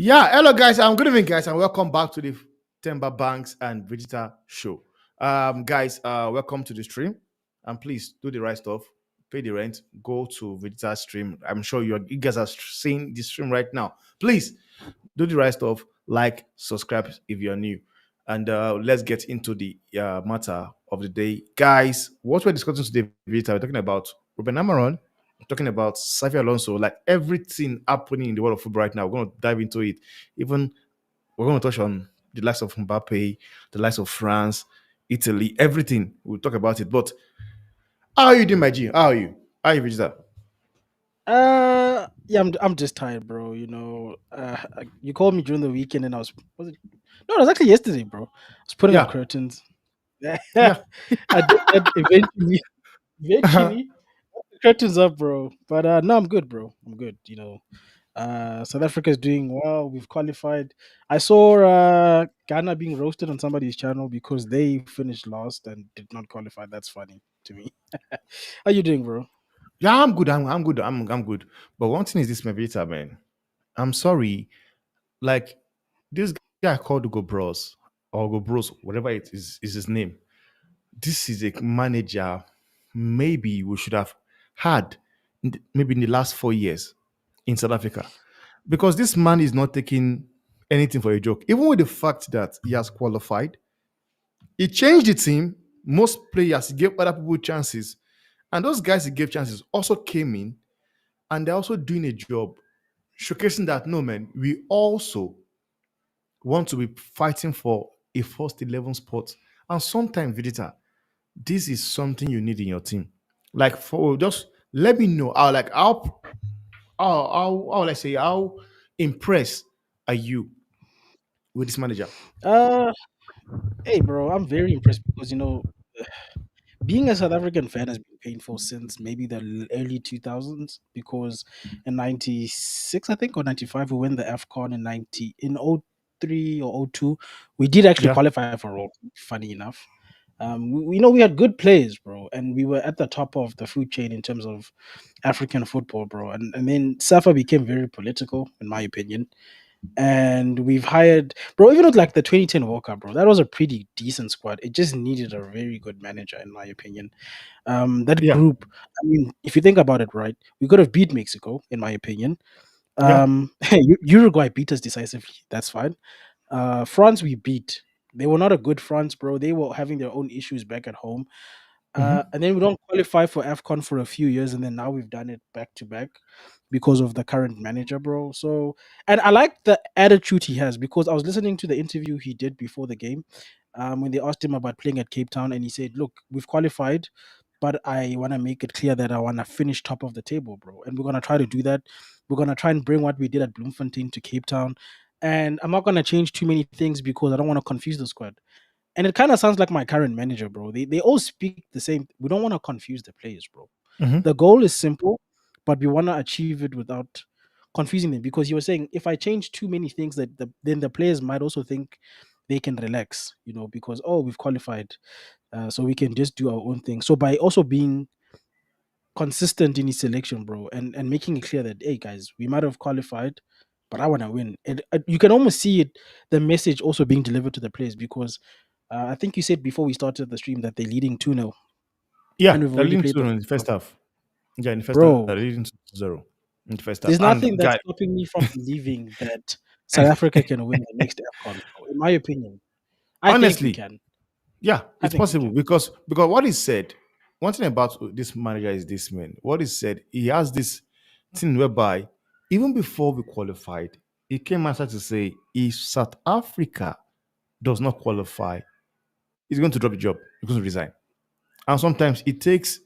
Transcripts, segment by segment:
Yeah, hello guys. Good evening, guys, and welcome back to the Timber Banks and Vegeta Show. Guys, welcome to the stream. And please do the right stuff, pay the rent, go to Vegeta stream. I'm sure you guys are seeing the stream right now. Please do the right stuff, like, subscribe if you're new, and let's get into the matter of the day, guys. What we're discussing today, Vegeta, we're talking about Ruben Amorim, talking about Xavi Alonso, like everything happening in the world of football right now. We're going to dive into it. Even we're going to touch on the likes of Mbappe, the likes of France, Italy, everything. We'll talk about it. But how are you doing, my G? How are you? How are you, Vijay? Yeah, I'm just tired, bro. You called me during the weekend, and was it? No, it was actually yesterday, bro. I was putting up Yeah, curtains. yeah. I did that eventually. Eventually, curtains up, bro. But no, I'm good, bro. I'm good. South Africa is doing well. We've qualified. I saw Ghana being roasted on somebody's channel because they finished last and did not qualify. That's funny to me. How you doing, bro? Yeah, I'm good. I'm good. I'm good. But one thing is this, my Vita, man. I'm sorry. Like this guy called Ugo Bros or Ugo Bros, whatever it is his name. This is a manager maybe we should have had maybe in the last 4 years in South Africa. Because this man is not taking anything for a joke. Even with the fact that he has qualified, he changed the team. Most players he gave other people chances. And those guys he gave chances also came in and they're also doing a job showcasing that no man, we also want to be fighting for a first 11 spot. And sometimes, Vidita, this is something you need in your team. Like for just let me know how let's say how impressed are you with this manager? Uh, Hey, bro, I'm very impressed because being a South African fan has been painful since maybe the early 2000s. Because in '96, I think, or '95, we won the AFCON in '03 or '02. We did actually Yeah. qualify for World Cup, funny enough. We know we had good players, bro, and we were at the top of the food chain in terms of African football, bro. And then SAFA became very political, in my opinion, and we've hired, bro, even with like the 2010 World Cup, bro, that was a pretty decent squad. It just needed a very good manager, in my opinion. That Yeah. group, I mean, if you think about it, right, we could have beat Mexico, in my opinion. Yeah. Uruguay beat us decisively. That's fine. France, we beat. They were not a good France, bro. They were having their own issues back at home. Hmm. And then we don't qualify for AFCON for a few years, and then now we've done it back to back because of the current manager, bro. So, and I like the attitude he has because I was listening to the interview he did before the game, when they asked him about playing at Cape Town, and he said, "Look, we've qualified, but I want to make it clear that I want to finish top of the table, bro, and we're gonna try to do that. We're gonna try and bring what we did at Bloemfontein to Cape Town." And I'm not gonna change too many things because I don't want to confuse the squad. And it kind of sounds like my current manager, bro. They all speak the same. We don't want to confuse the players, bro. Hmm. The goal is simple, but we want to achieve it without confusing them. Because you were saying if I change too many things, then the players might also think they can relax, because oh, we've qualified, so we can just do our own thing. So by also being consistent in his selection, bro, and making it clear that hey guys, we might have qualified, but I want to win. You can almost see it, the message also being delivered to the players because I think you said before we started the stream that they're leading 2-0 and Yeah. we've They're already leading played 2 the in the first half. first half. Yeah, in the first half, Bro, they're leading 2-0 in the first half. there's And nothing that's guy, stopping me from believing that South Africa can win the next AFCON, bro. In my opinion, I think we honestly, can. yeah, I it's think we possible can. because what he said, one thing about this manager is this man. What he said, he has this thing whereby even before we qualified, he came out to say if South Africa does not qualify, he's going to drop the job, he's going to resign. And sometimes it takes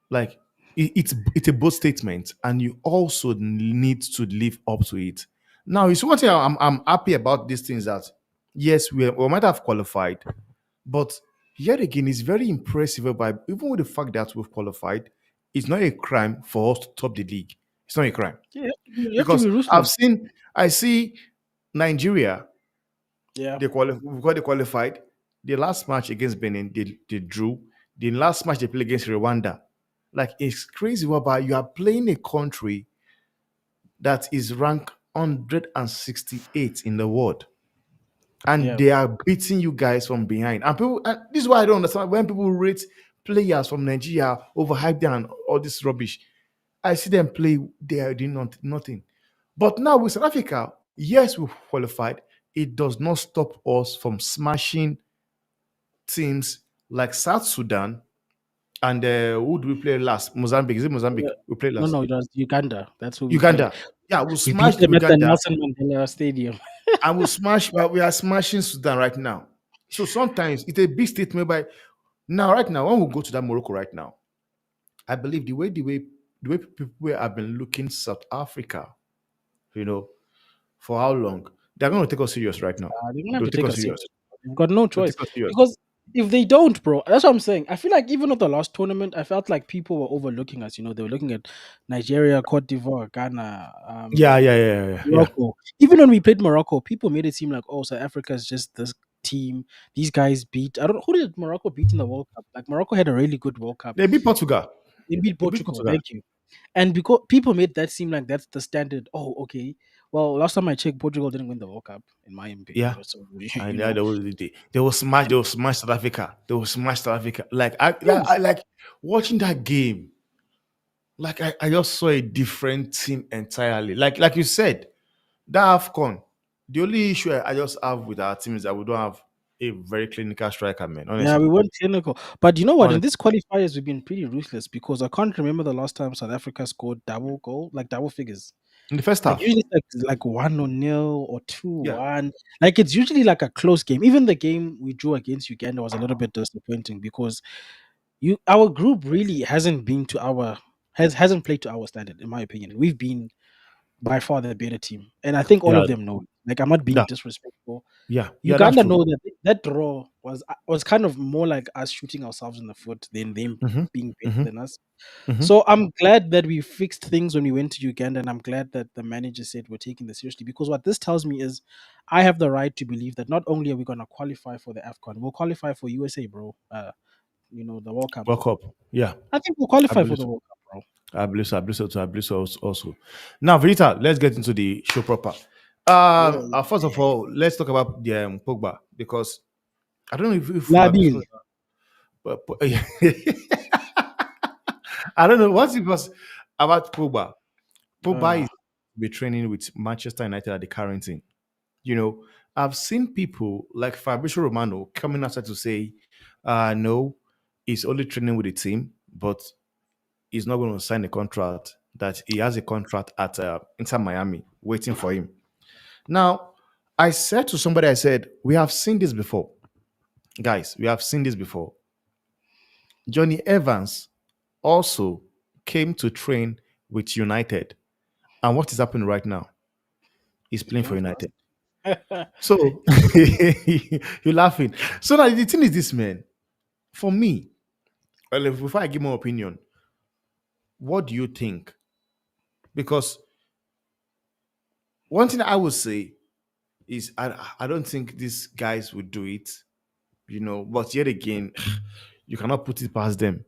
like it's a bold statement, and you also need to live up to it. Now, it's one thing I'm happy about these things that yes, we might have qualified, but yet again, it's very impressive. By even with the fact that we've qualified, it's not a crime for us to top the league. It's not a crime Yeah, you have to be because ruthless. I see Nigeria. Yeah. We got they qualified. The last match against Benin, they drew. The last match they played against Rwanda. Like it's crazy whereby you are playing a country that is ranked 168 in the world, and Yeah. they are beating you guys from behind. And people, and this is why I don't understand when people rate players from Nigeria overhyped them and all this rubbish. I see them play, they are doing nothing. But now with South Africa, yes, we've qualified. It does not stop us from smashing teams like South Sudan and who do we play last? Mozambique. Is it Yeah. Mozambique? We play No, last. no, it was Uganda. That's who we played. Uganda. Yeah, we'll We beat smash them at the Uganda Nelson Mandela Stadium. and we'll smash, well, we are smashing Sudan right now. So sometimes it's a big statement by now, right now, when we go to that Morocco right now, I believe the way people have been looking South Africa, you know, for how long? They're going to take us serious right now. They're gonna have They'll to take take us us serious. serious. They've got no They'll choice take us serious. because if they don't, bro, that's what I'm saying. I feel like even at the last tournament, I felt like people were overlooking us. You know, they were looking at Nigeria, Cote d'Ivoire, Ghana, Yeah, yeah, yeah, yeah, yeah. Morocco. Even when we played Morocco, people made it seem like, oh, South Africa is just this team. These guys beat. I don't know who did Morocco beat in the World Cup. Like Morocco had a really good World Cup. They beat Portugal. They beat They beat Portugal. Portugal. Thank you. And because people made that seem like that's the standard. Oh, okay. Well, last time I checked, Portugal didn't win the World Cup, in my opinion. Yeah. But so And you yeah, know, they will smash. They will smash South Africa. They will smash South Africa. I yes, like watching that game. Like I just saw a different team entirely. Like you said, that AFCON. The only issue I just have with our team is that we don't have a very clinical striker, man. yeah, we Honestly, weren't clinical. But you know what? In honestly, this qualifiers, we've been pretty ruthless because I can't remember the last time South Africa scored double goal, like double figures. in the first Like half, usually it's like 1-0 or two yeah, one. Like it's usually like a close game. Even the game we drew against Uganda was a little bit disappointing because our group really hasn't been to our hasn't played to our standard, in my opinion. We've been by far the better team. And I think all yeah, of them know it. Like I'm not being yeah, disrespectful. yeah, yeah. That's Uganda true. know that that draw was kind of more like us shooting ourselves in the foot than them Mm-hmm, being better mm-hmm, than us. mm-hmm. So I'm glad that we fixed things when we went to Uganda, and I'm glad that the manager said we're taking this seriously because what this tells me is I have the right to believe that not only are we going to qualify for the AFCON, we'll qualify for USA, bro. The World Cup. World Cup, yeah. I think we'll I qualify for believe the so. World Cup, bro. I believe so. I believe so too. I believe so also. Now, Vita, let's get into the show proper. Yeah, First of all, let's talk about the Pogba because I don't know if we have Labil. discussed, but I don't know what's it was about Pogba. Pogba Uh, is be training with Manchester United at the current thing. You know, I've seen people like Fabrizio Romano coming outside to say, no, he's only training with the team, but he's not going to sign a contract, that he has a contract at Inter Miami waiting for him. Now, I said to somebody, I said, we have seen this before. Guys, we have seen this before. Johnny Evans also came to train with United. And what is happening right now? He's he's playing for playing for us. United. So you're laughing. So now the thing is this, man. For me, well, before I give my opinion, what do you think? Because one thing I would say is I don't think these guys would do it, but yet again, you cannot put it past them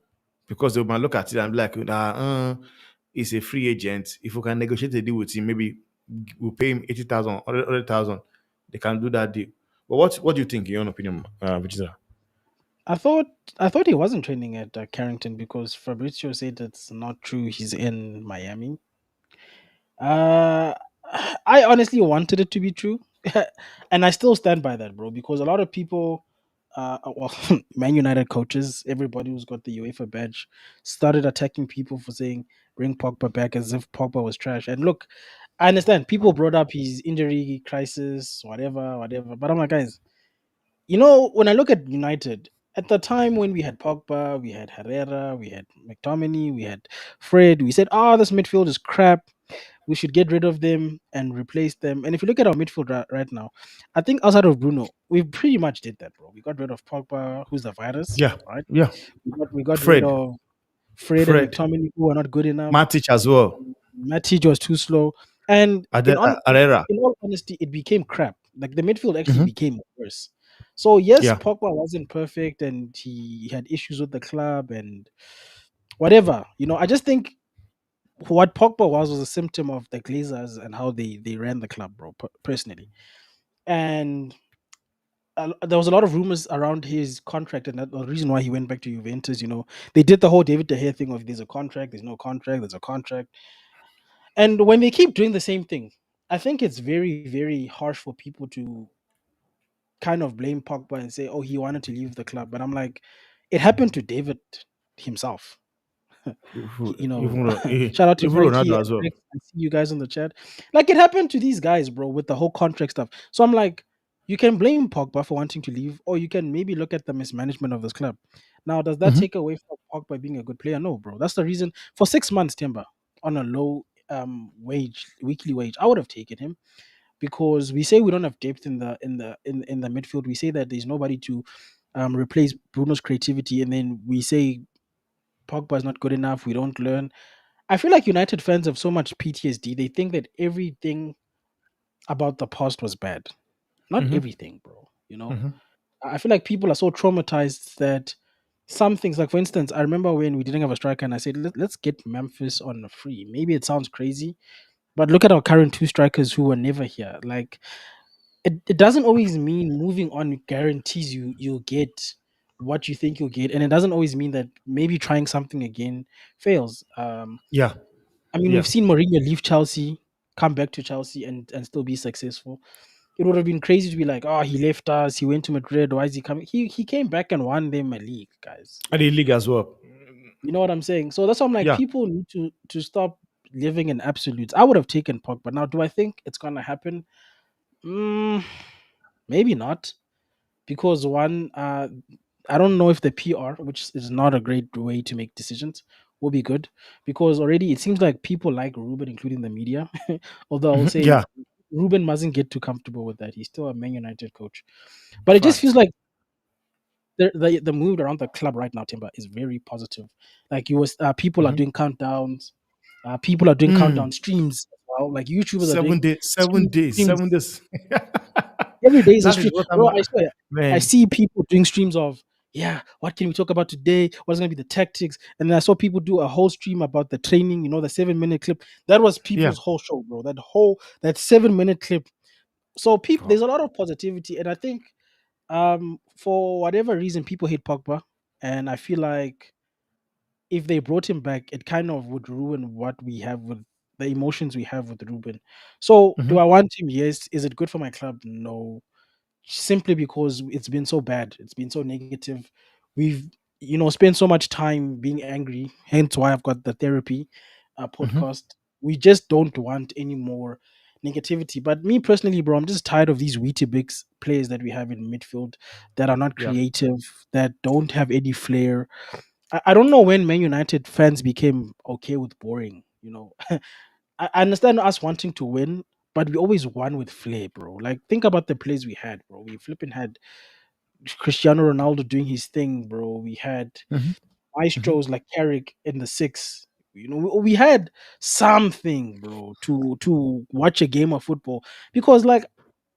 because they might look at it and be like, he's a free agent. If we can negotiate a deal with him, maybe we'll pay him 80,000, 100,000. They can do that deal. But what do you think, in your own opinion, Vijay? I thought I thought he wasn't training at Carrington because Fabrizio said it's not true. He's in Miami. Uh, I honestly wanted it to be true, and I still stand by that, bro. Because a lot of people, well, Man United coaches, everybody who's got the UEFA badge, started attacking people for saying bring Pogba back as if Pogba was trash. And look, I understand people brought up his injury crisis, whatever, whatever. But I'm like, guys, when I look at United. At the time when we had Pogba, we had Herrera, we had McTominay, we had Fred, we said, this midfield is crap, we should get rid of them and replace them. And if you look at our midfield right now, I think outside of Bruno, we pretty much did that, bro. We got rid of Pogba, who's the virus, Yeah, right? yeah. We got rid Fred, of Fred and Fred, McTominay, who are not good enough. Matic as well. Matic was too slow, and Arera. in all honesty, it became crap. Like the midfield actually Hmm. became worse. So yes, Yeah, Pogba wasn't perfect, and he had issues with the club and whatever. I just think what Pogba was a symptom of the Glazers and how they ran the club, bro. Personally, and there was a lot of rumors around his contract, and that the reason why he went back to Juventus. They did the whole David De Gea thing of there's a contract, there's no contract, there's a contract, and when they keep doing the same thing, I think it's very very harsh for people to kind of blame Pogba and say, "Oh, he wanted to leave the club," but I'm like, it happened to David himself. Even Shout out to even Frankie Ronaldo and as well. Rex. I see you guys in the chat. Like it happened to these guys, bro, with the whole contract stuff. So I'm like, you can blame Pogba for wanting to leave, or you can maybe look at the mismanagement of this club. Now, does that Mhm. take away from Pogba being a good player? No, bro. That's the reason for 6 months, Timber, on a low wage, weekly wage, I would have taken him because we say we don't have depth in the midfield. We say that there's nobody to replace Bruno's creativity, and then we say Pogba is not good enough. We don't learn. I feel like United fans have so much PTSD. They think that everything about the past was bad. Not Mhm. everything, bro. Mhm. I feel like people are so traumatized that some things, like for instance, I remember when we didn't have a striker and I said, let's get Memphis on a free. Maybe it sounds crazy, but look at our current two strikers who were never here. Like, it doesn't always mean moving on guarantees you'll get what you think you'll get. And it doesn't always mean that maybe trying something again fails. Yeah. I mean, Yeah. we've seen Mourinho leave Chelsea, come back to Chelsea, and still be successful. It would have been crazy to be like, oh, he left us, he went to Madrid. Why is he coming? He came back and won them a league, guys. And the league as well. You know what I'm saying? So that's why I'm like, Yeah. people need to stop living in absolutes. I would have taken Pogba. Now, do I think it's gonna happen? Mm, maybe not, because one, I don't know if the PR, which is not a great way to make decisions, will be good, because already it seems like people like Ruben, including the media. Although I will Mhm. say Yeah. Ruben mustn't get too comfortable with that. He's still a Man United coach, but it just feels Facts. like the mood around the club right now, Timber, is very positive. Like people are Mhm. doing countdowns, people are doing Mm. countdown streams as well. Like YouTubers are Seven doing days. 7 days. streams. 7 days. Every day is a That is stream, what bro. I'm. I swear, I Man. see people doing streams of, yeah, what can we talk about today? What's gonna be the tactics? And then I saw people do a whole stream about the training. The 7 minute clip. That was Yeah. people's whole show, bro. That 7 minute clip. So people, Oh. there's a lot of positivity, and I think for whatever reason people hate Pogba, and I feel like if they brought him back, it kind of would ruin what we have with the emotions we have with Ruben. So do Mhm. I want him? Yes. Is it good for my club? No, simply because it's been so bad. It's been so negative. We've spent so much time being angry. Hence why I've got the therapy Mhm. podcast. We just don't want any more negativity. But me personally, bro, I'm just tired of these Weetabix players that we have in midfield that are not Yeah. creative, that don't have any flair. I don't know when Man United fans became okay with boring. I understand us wanting to win, but we always won with flair, bro. Like, think about the plays we had, bro. We flipping had Cristiano Ronaldo doing his thing, bro. We had Mhm. Mhm. maestros like Carrick in the six. We had something, bro, to watch a game of football. Because, like,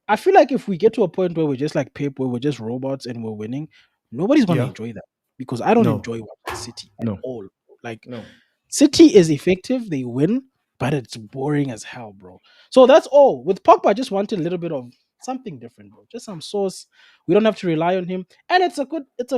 I feel like if we get to a point where we're just like Pep, where we're just robots and we're winning, nobody's gonna Yeah. enjoy that. Because I don't No. enjoy watching City at No. all. Like, No. City is effective, they win, but it's boring as hell, bro. So that's all. With Pogba, I just wanted a little bit of something different, bro. Just some sauce. We don't have to rely on him. And it's a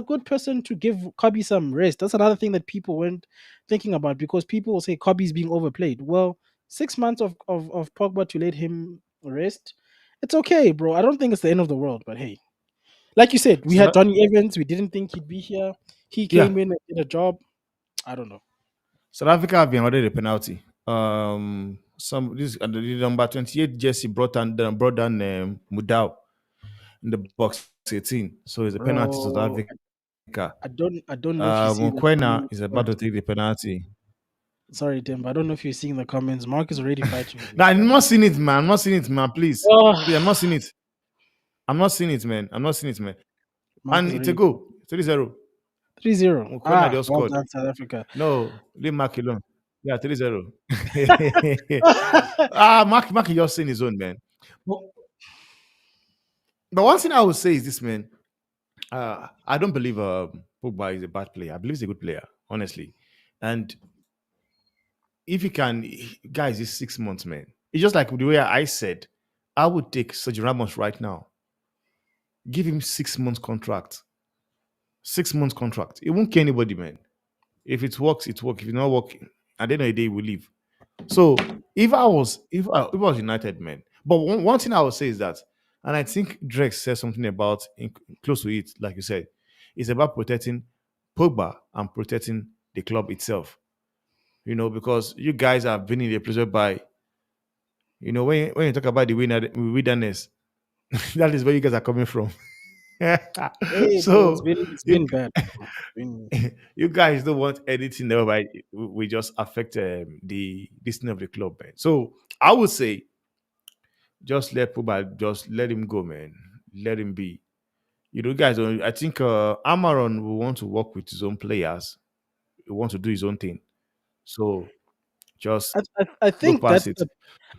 good person to give Kobe some rest. That's another thing that people weren't thinking about, because people will say Kobe's being overplayed. Well, 6 months of Pogba to let him rest. It's okay, bro. I don't think it's the end of the world, but hey. Like you said, we So had that, Johnny Evans. We didn't think he'd be here. He yeah. came in and did a job. I don't know. South Africa have been awarded a penalty. Some this the number 28 jersey brought down Mudau in the box 18. So it's a penalty to South Bro, Africa. I don't know if you see the Mokwena is comments, about to but take the penalty. sorry, Tim, but I don't know if you're seeing the comments. Mark is already fighting with his Now I'm brother. not seeing it, man. I'm not seeing it, man. Please, Oh, please, I'm not seeing it. I'm not seeing it, man. I'm not seeing it, man. Mark And is it's a already goal. 3-0. 3-0. Mokwena Ah, just well scored. done, South Africa. No, leave Mark alone. Yeah, 3-0. Mark is just saying his own, man. But, but one thing I would say is this, man. I don't believe Pogba is a bad player. I believe he's a good player, honestly. And if you can, guys, it's 6 months, man. It's just like the way I said, I would take Sergio Ramos right now, give him 6 months contract, 6 months contract. It won't care anybody, man. If it works, it works. If it's not working, at the end of the day, we leave. So if I was United, man. But one thing I would say is that, and I think Drake said something about close to it, like you said, it's about protecting Pogba and protecting the club itself. Because you guys have been in a place whereby, when you talk about the wilderness, that is where you guys are coming from. Hey, bro, it's So been it's you been bad. Bro. It's been you guys don't want anything whereby we just affect the this thing of the club, man. So I would say just let Pogba, just let him go, man. Let him be. Guys, I think Amaron will want to work with his own players. He wants to do his own thing. So just I look think past it.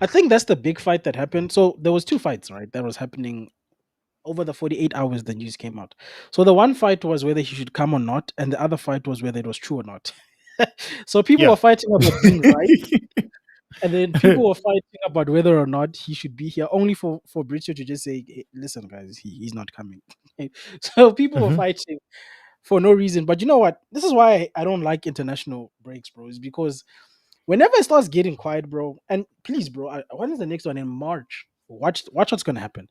I think that's the big fight that happened. So there was two fights, right? That was happening over the 48 hours the news came out. So the one fight was whether he should come or not, and the other fight was whether it was true or not. So people were Yeah. fighting about being right, and then people were fighting about whether or not he should be here, only for Britio to just say, "Eh, listen, guys, he's not coming." So people were Mhm. fighting for no reason. But you know what? This is why I don't like international breaks, bro. Is because whenever it starts getting quiet, bro, and please, bro, when is the next one in March? Watch what's gonna happen.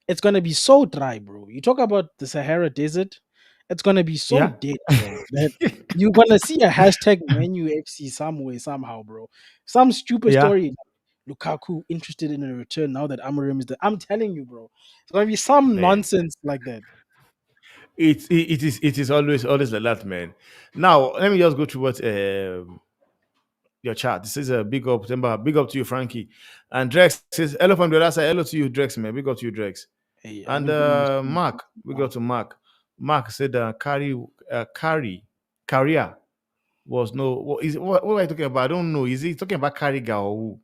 It's gonna be so dry, bro. You talk about the Sahara Desert, it's gonna be so Yeah. dead, bro. That you're gonna see a hashtag Menu FC somewhere, somehow, bro. Some stupid Yeah. story. Lukaku interested in a return now that Amorim is there. I'm telling you, bro. It's gonna be some Man. nonsense like that. It is always like that, man. Now let me just go through what your chat. This is a big up, Temba. Big up to you, Frankie. And Drex says hello from the other side. Hello to you, Drex, man. Big up to you, Drex. Hey, I've And been putting this. Mark, we go to Mark. Mark said career was no. What are you talking about? I don't know. Is he talking about Carriga or who?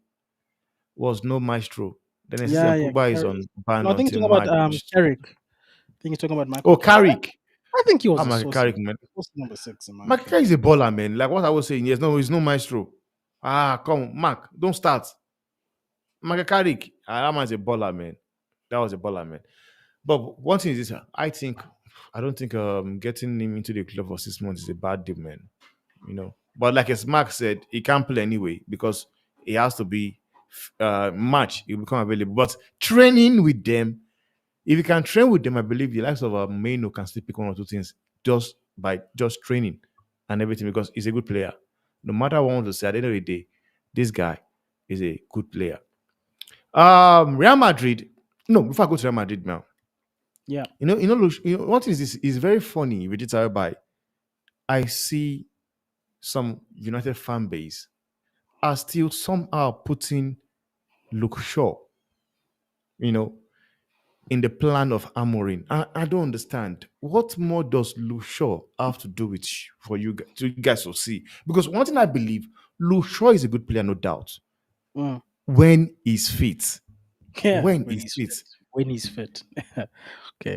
Was no maestro? Then it says Yeah, yeah. Pogba is on ban No, I think until he's talking about March. Carrick. I think he's talking about Michael Oh, Carrick. Carrick. I think he was I'm a like source, Carrick, man. source number six in my Mark Carrick opinion. is a baller, man. Like what I was saying. Yes, no, he's no maestro. Come, Mark, don't start. Mark Carrick, that man's a baller, man. That was a baller, man. But one thing is this: I don't think getting him into the club for 6 months is a bad deal, man. But like as Mark said, he can't play anyway because he has to be match. He'll become available. But training with them, if you can train with them, I believe the likes of Maino can still pick one or two things just by just training and everything because he's a good player. No matter what I want to say, at the end of the day, this guy is a good player. Real Madrid. No, before I go to Real Madrid now, Yeah. what is this? Is very funny with it whereby I see some United fan base are still somehow putting Luke Shaw, you know, in the plan of Amorim. I don't understand. What more does Luke Shaw have to do with for you guys to see? Because one thing I believe, Luke Shaw is a good player, no doubt. Mm. When he's fit. Yeah, When when he's he's fit. fit. When he's fit. Okay.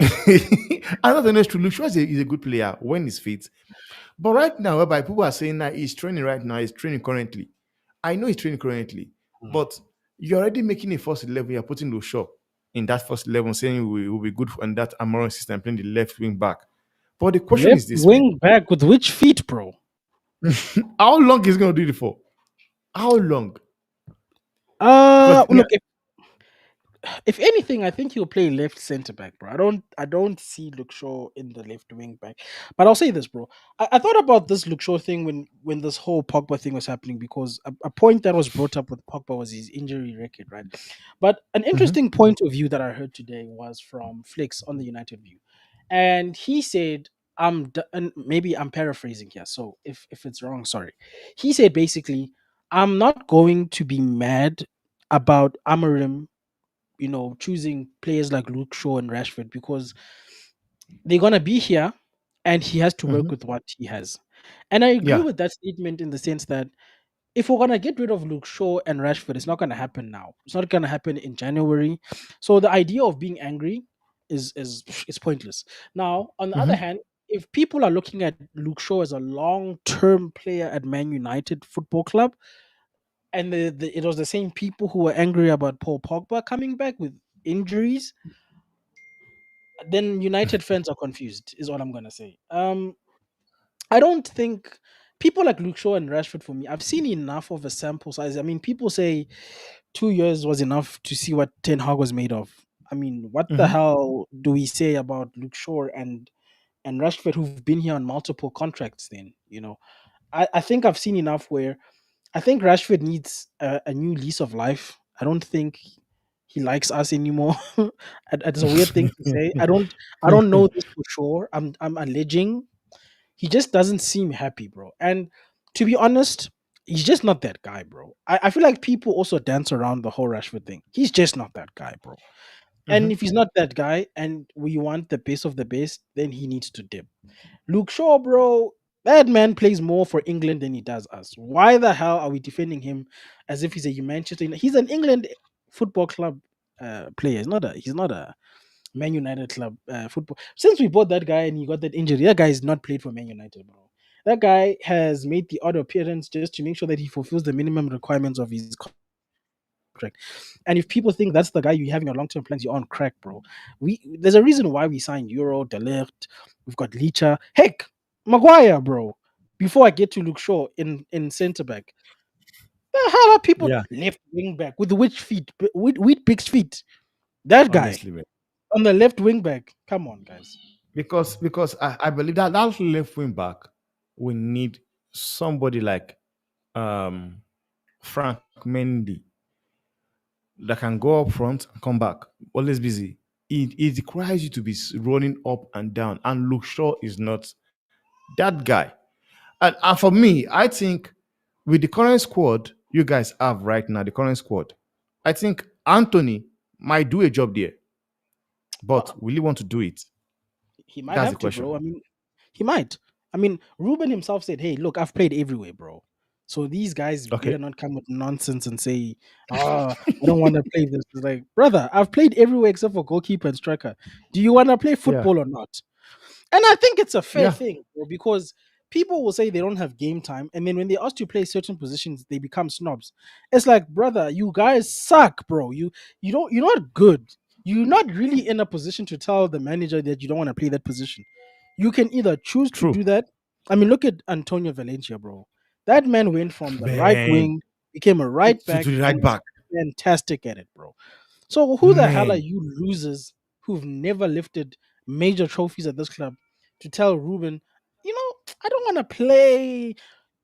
I'm not honest to Luke Shaw is a good player when he's fit. But right now, whereby people are saying that he's training right now, he's training currently. I know he's training currently, Mm. but you're already making a first 11. You're putting Lushaw in that first 11, saying we will be good on that Amoron system, playing the left wing back. But the question Left is this, man: wing back with which feet, bro? how long is he going to do it for? How long? Because Look, if anything, I think he'll play left centre back, bro. I don't see Luke Shaw in the left wing back. But I'll say this, bro. I thought about this Luke Shaw thing when this whole Pogba thing was happening because a point that was brought up with Pogba was his injury record, right? But an Mhm, interesting point of view that I heard today was from Flicks on the United View, and he said, and maybe I'm paraphrasing here, so if it's wrong, sorry. He said basically, I'm not going to be mad about Amarim, choosing players like Luke Shaw and Rashford because they're gonna be here and he has to work mhm. with what he has. And I agree Yeah. with that statement in the sense that if we're gonna get rid of Luke Shaw and Rashford, it's not gonna happen now. It's not gonna happen in January. So the idea of being angry is pointless. Now, on the other Mhm. hand, if people are looking at Luke Shaw as a long-term player at Man United Football Club, and it was the same people who were angry about Paul Pogba coming back with injuries. Then United fans are confused, is all I'm gonna say. I don't think people like Luke Shaw and Rashford, for me, I've seen enough of a sample size. I mean, people say 2 years was enough to see what Ten Hag was made of. I mean, what the Mhm. hell do we say about Luke Shaw and Rashford, who've been here on multiple contracts? Then I think I've seen enough where I think Rashford needs a new lease of life. I don't think he likes us anymore. It's a weird thing to say. I don't know this for sure. I'm alleging. He just doesn't seem happy, bro. And to be honest, he's just not that guy, bro. I feel like people also dance around the whole Rashford thing. He's just not that guy, bro. And Mhm. if he's not that guy and we want the best of the best, then he needs to dip. Luke Shaw, bro, that man plays more for England than he does us. Why the hell are we defending him as if he's a Manchester United? He's an England football club player. He's not a Man United club football. Since we bought that guy and he got that injury, that guy is not played for Man United, bro. That guy has made the odd appearance just to make sure that he fulfills the minimum requirements of his contract. And if people think that's the guy you have in your long term plans, you're on crack, bro. There's a reason why we signed Euro, Delect, we've got Licha, heck, Maguire, bro. Before I get to Luke Shaw in centre back, the hell are people Yeah. left wing back with which feet, with big feet? That guy Honestly, man. on the left wing back. Come on, guys. Because I believe that that left wing back we need somebody like um Frank Mendy that can go up front and come back. Always busy. It requires you to be running up and down. And Luke Shaw is not that guy. And for me, I think with the current squad you guys have right now, the current squad, I think Anthony might do a job there. Uh, But will he want to do it? he might That's the have to, question. bro. I mean, he might. I mean, Ruben himself said, "Hey, look, I've played everywhere, bro. So these guys better Okay. not come with nonsense and say, oh, I don't want to play this." It's like, brother, I've played everywhere except for goalkeeper and striker. Do you want to play Yeah. football or not? And I think it's a fair Yeah. thing, bro, because people will say they don't have game time, and then when they ask to play certain positions, they become snobs. It's like, brother, you guys suck, bro. You're not good. You're not really in a position to tell the manager that you don't want to play that position. You can either choose to True. do that. I mean, look at Antonio Valencia, bro. That man went from the right Man. wing, became a right To back, the and right was back. fantastic at it, bro. So who the hell are Man. you losers who've never lifted major trophies at this club to tell Ruben, I don't want to play.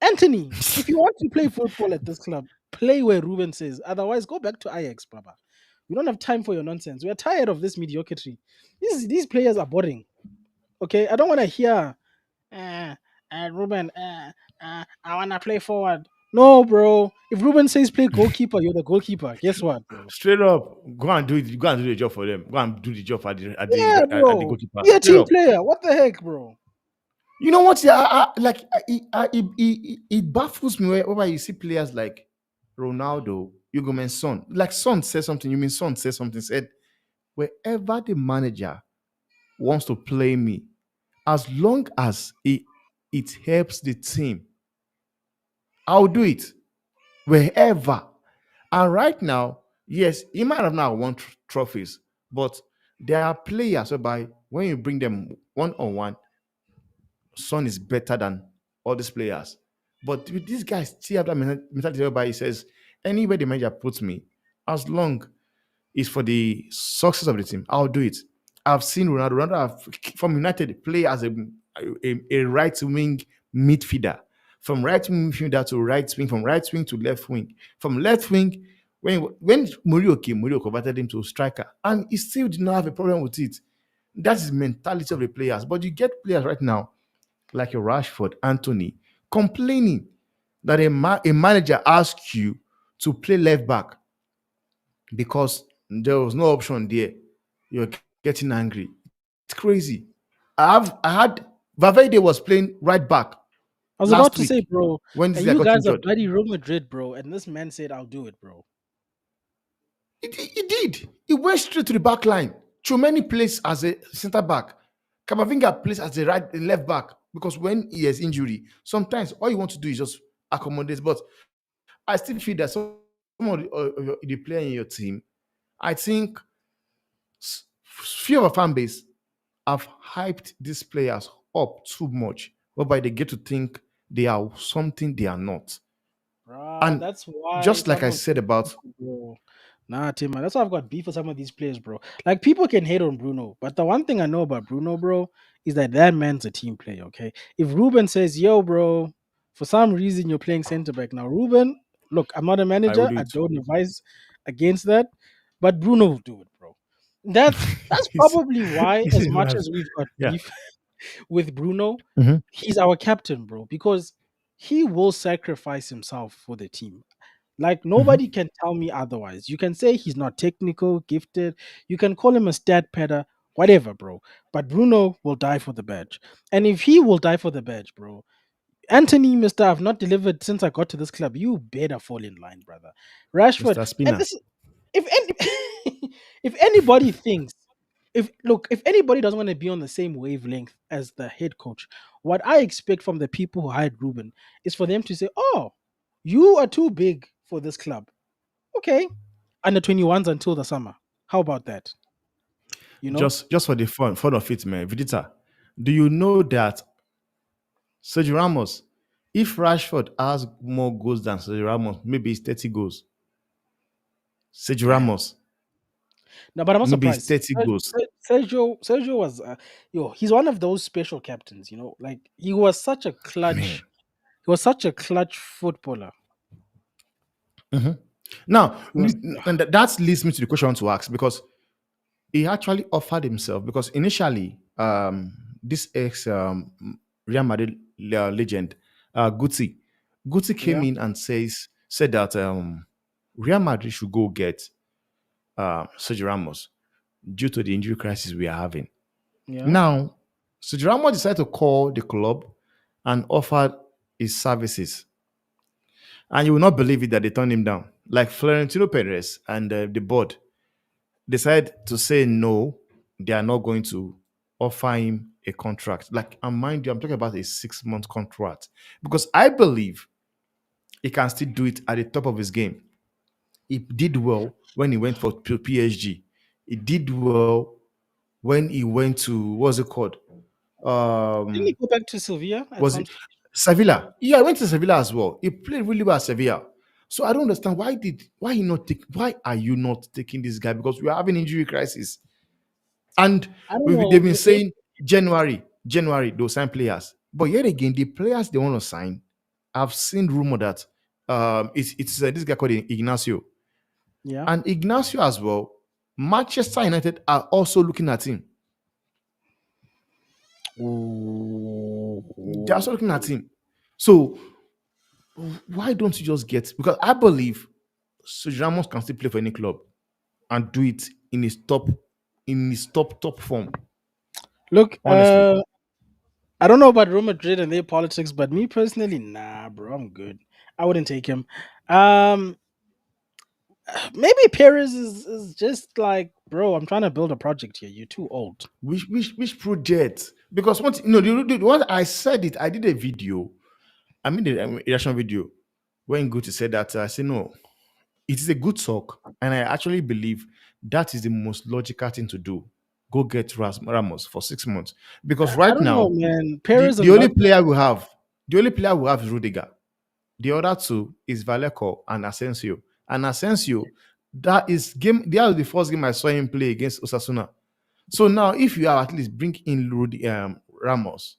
Anthony, if you want to play football at this club, play where Ruben says. Otherwise, go back to Ajax, Baba. We don't have time for your nonsense. We're tired of this mediocrity. These players are boring. Okay, I don't want to hear, uh, Ruben, I want to play forward. No, bro. If Ruben says play goalkeeper, you're the goalkeeper. Guess what, bro? Straight up, go and do it. Go and do the job for them. Go and do the job Yeah, at the bro. goalkeeper. Be a Straight team up. player. What the heck, bro? You know what? Yeah, it baffles me whenever you see players like Ronaldo, you go mean Son. Like Son said something. You mean Son said something. Said wherever the manager wants to play me, as long as it helps the team, I'll do it wherever. And right now, yes, he might have now won trophies, but there are players whereby when you bring them one on one, Son is better than all these players. But with these guys still have that mentality whereby he says, anywhere the manager puts me, as long is for the success of the team, I'll do it. I've seen Ronaldo. From United play as a right wing midfielder. From right wing midfielder to right wing, from right wing to left wing. From left wing, when Mourinho came, Mourinho converted him to a striker. And he still did not have a problem with it. That's the mentality of the players. But you get players right now, like a Rashford, Anthony, complaining that a manager asks you to play left back because there was no option there. You're getting angry. It's crazy. I had Valverde was playing right back I was last about to week say, bro, when this and guy you got guys are injured. bloody Real Madrid, bro, and this man said, I'll do it, bro. He did. He went straight to the back line. Chumeni plays as a centre back. Kamavinga plays as a left back because when he has injury, sometimes all you want to do is just accommodate. But I still feel that some of the player in your team, I think few of our fan base have hyped these players up too much, whereby they get to think they are something they are not. Bruh, And that's why just like some I of said these about, people, bro. Nah, Tim, man, that's why I've got beef with some of these players, bro. Like people can hate on Bruno, but the one thing I know about Bruno, bro, is that that man's a team player. Okay, if Ruben says, "Yo, bro," for some reason you're playing center back now, Ruben, look, I'm not a I will manager. do I it. don't advise against that, but Bruno will do it, bro. That's This probably why, this as is much what, as we've got yeah. beef with Bruno, Mhm. he's our captain, bro, because he will sacrifice himself for the team. Like nobody Mhm. can tell me otherwise. You can say he's not technical, gifted. You can call him a stat padder, whatever, bro. But Bruno will die for the badge. And if he will die for the badge, bro, Anthony, Mister, I've not delivered since I got to this club. You better fall in line, brother. Rashford, Mr. and Spinner. this, if any, if anybody thinks, if anybody doesn't want to be on the same wavelength as the head coach, what I expect from the people who hired Ruben is for them to say, "Oh, you are too big for this club. Okay, under 21s until the summer. How about that? You know? Just for the fun of it, man. Vidita, do you know that Sergio Ramos, if Rashford has more goals than Sergio Ramos, maybe it's 30 goals. Sergio Damn. Ramos, No, but I'm not maybe it's surprised. 30 goals. Sergio was, he's one of those special captains. You know, like he was such a Man. clutch. He was such a clutch footballer. Mhm. Now, He was. and that leads me to the question I want to ask, because he actually offered himself, because initially, this ex Real Madrid legend, Guti came Yeah, in and said that Real Madrid should go get Sergio Ramos due to the injury crisis we are having. yeah. Now, Sergio Ramos decided to call the club and offer his services, and you will not believe it that they turned him down. Like Florentino Perez and the board decide to say no, they are not going to offer him a contract. Like, and mind you, I'm talking about a 6 month contract, because I believe he can still do it at the top of his game. He did well when he went for PSG. He did well when he went to, what's it called? Didn't he Um, go back to Sevilla at was some it stage? Sevilla? Yeah, I went to Sevilla as well. He played really well at Sevilla. So I don't understand why are you not taking this guy? Because we are having injury crisis. And I don't know. they've been saying January, they'll sign players. But yet again, the players they want to sign, I've seen rumor that it's this guy called Ignacio. Yeah. And Ignacio as well, Manchester United are also looking at him. They're Ooh. also looking at him. So why don't you just get, because I believe Sergio Ramos can still play for any club and do it in his top form, Look, honestly. I don't know about Real Madrid and their politics, but me personally, nah, bro, I'm good. I wouldn't take him. Um, maybe Perez is just like, bro, I'm trying to build a project here. You're too old. Which project? Because once you know the one I said it, I did a video. I made a reaction video when Guti said that. I said no, it is a good talk, and I actually believe that is the most logical thing to do. Go get Ramos for 6 months, because I right don't know, now man. the, Perez the and only Mbappe. player we have, the only player we have is Rudiger. The other two is Vallejo and Asensio. And Asensio, that is game. That was the first game I saw him play against Osasuna. So now, if you have at least bring in Ramos,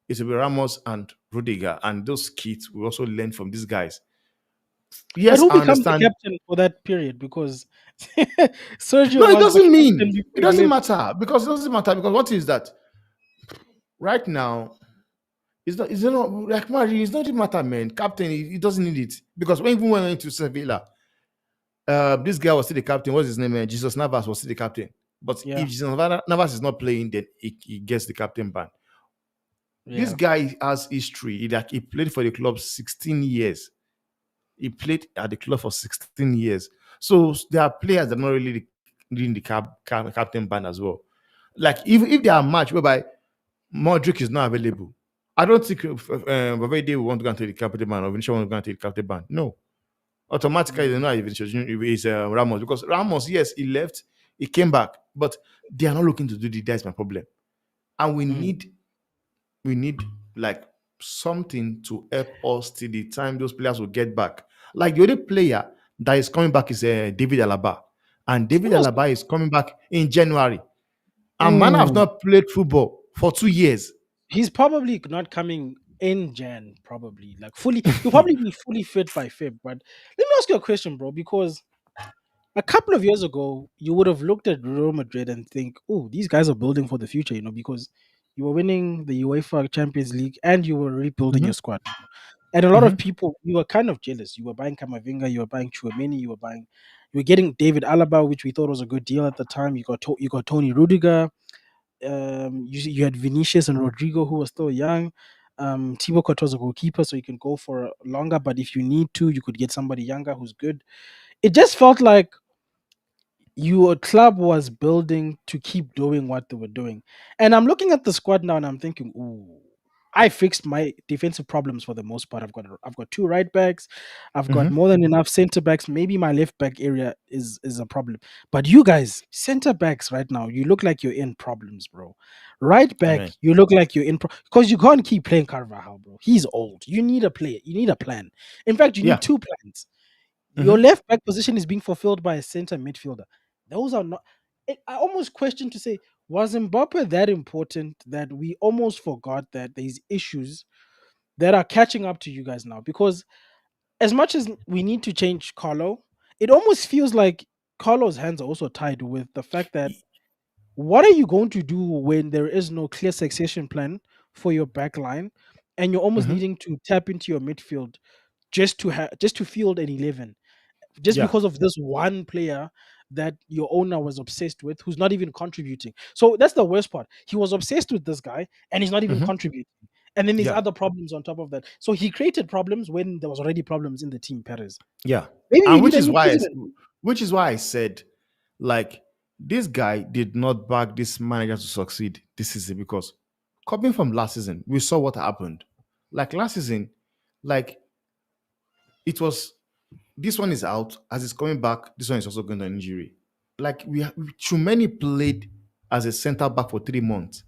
it will be Ramos and Rudiger, and those kids will also learn from these guys. But Yes, who I becomes the understand. captain for that period? Because Sergio No, it was the doesn't mean captain it before he doesn't left. matter, because it doesn't matter, because what is that right now? It's not like Mari. It's not the matter, man. Captain, he doesn't need it, because even when we went to Sevilla, this guy was still the captain. What's his name? Jesus Navas was still the captain. But Yeah, if Jesus Navas is not playing, then he gets the captain ban. This yeah. guy has history. He played for the club 16 years. He played at the club for 16 years. So there are players that are not really in the captain ban as well. Like if there are match whereby Modric is not available, I don't think Valverde will want to go and take the captain ban, or Vinicius want to go and take the captain ban. No. Automatically, they Mm. know it's Ramos because Ramos, yes, he left, he came back, but they are not looking to do the. That's my problem, and Mm. we need like something to help us till the time those players will get back. Like the only player that is coming back is David Alaba, and David Yes. Alaba is coming back in January. And man have Ooh. not played football for 2 years. He's probably not coming in Jan, probably. Like fully, he'll probably be fully fit by Feb. But let me ask you a question, bro, because a couple of years ago, you would have looked at Real Madrid and think, oh, these guys are building for the future, because you were winning the UEFA Champions League and you were rebuilding Mhm, your squad. And a lot of mhm, people, you were kind of jealous. You were buying Kamavinga, you were buying Chouameni, you were getting David Alaba, which we thought was a good deal at the time. You got Tony Rudiger. You had Vinicius and Rodrigo who were still young. Thibaut Courtois was a goalkeeper, so you can go for longer. But if you need to, you could get somebody younger who's good. It just felt like your club was building to keep doing what they were doing. And I'm looking at the squad now and I'm thinking, ooh, I fixed my defensive problems for the most part. I've got two right backs, I've got mhm. more than enough center backs. Maybe my left back area is a problem. But you guys, center backs right now, you look like you're in problems, bro. Right back, Amen. you look like you're in because you can't keep playing Carvajal, bro. He's old. You need a player, you need a plan. In fact, you need Yeah. two plans. Your Mhm, left back position is being fulfilled by a center midfielder. Those are not. I almost question to say, was Mbappe that important that we almost forgot that there's issues that are catching up to you guys now? Because as much as we need to change Carlo, it almost feels like Carlo's hands are also tied with the fact that what are you going to do when there is no clear succession plan for your back line and you're almost mhm. needing to tap into your midfield just to field an 11 just Yeah. because of this one player that your owner was obsessed with who's not even contributing. So that's the worst part. He was obsessed with this guy and he's not even Mhm. contributing. And then there's Yeah. other problems on top of that. So he created problems when there was already problems in the team, Perez. Yeah. Maybe we And need a new president. which is why I said, like, this guy did not back this manager to succeed this season because coming from last season, we saw what happened. Like last season, like it was this one is out as it's coming back. This one is also going to injury. Like Chumeni played as a center back for 3 months.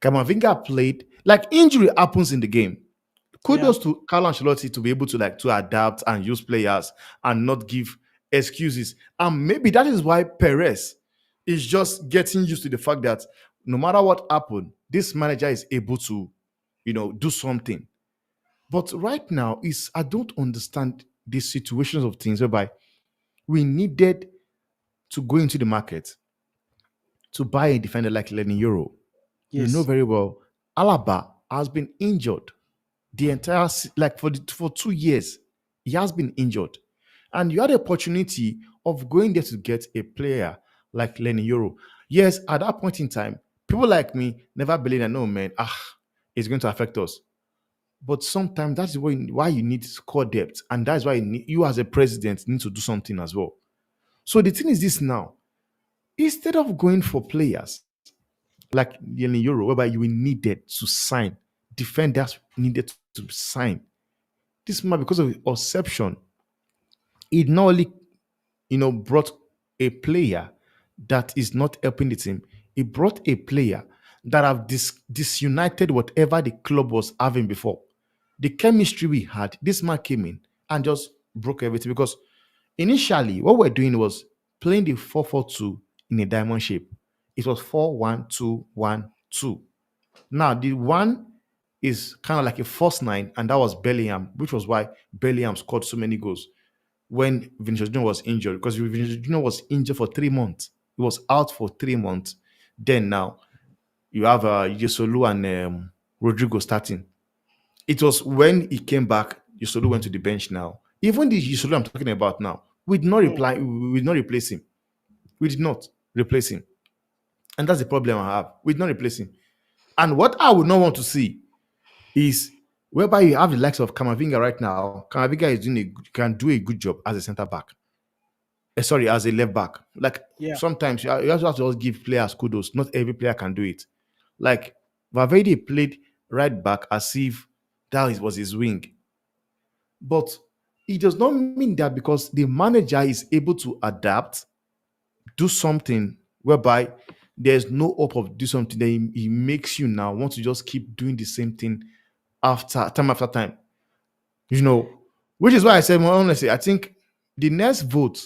Kamavinga played. Like injury happens in the game. Yeah. Kudos to Carlo Ancelotti to be able to like to adapt and use players and not give excuses. And maybe that is why Perez is just getting used to the fact that no matter what happened, this manager is able to, do something. But right now, is I don't understand the situations of things whereby we needed to go into the market to buy a defender like Lenny Euro. You know Yes. very well, Alaba has been injured the entire like for 2 years. He has been injured, and you had the opportunity of going there to get a player like Lenny Euro. Yes, at that point in time, people like me never believed that no man, it's going to affect us. But sometimes that's why you need score depth, and that's why you as a president need to do something as well. So the thing is this now: instead of going for players like in Euro, whereby you will needed to sign defenders needed to sign. This man, because of exception, it not only brought a player that is not helping the team. It brought a player that have disunited whatever the club was having before. The chemistry we had, this man came in and just broke everything because initially what we're doing was playing the 4-4-2 in a diamond shape. It was 4-1-2-1-2. Now the one is kind of like a false nine, and that was Bellingham, which was why Bellingham scored so many goals when Vinicius Junior was injured, because Vinicius Junior was injured for 3 months. He was out for 3 months. Then now you have Yesolu and Rodrigo starting. It was when he came back, Yesolu went to the bench now. Even the Yesolu I'm talking about now, Mm. we did not replace him. We did not replace him. And that's the problem I have. We did not replace him. And what I would not want to see is whereby you have the likes of Kamavinga right now. Kamavinga is can do a good job as a center back. Sorry, as a left back. Like Yeah. sometimes you also have to just give players kudos. Not every player can do it. Like Valverde played right back as if was his wing. But It does not mean that because the manager is able to adapt, do something whereby there's no hope of do something, then he makes you now want to just keep doing the same thing after time. You know, which is why I said, well, honestly, I think the next vote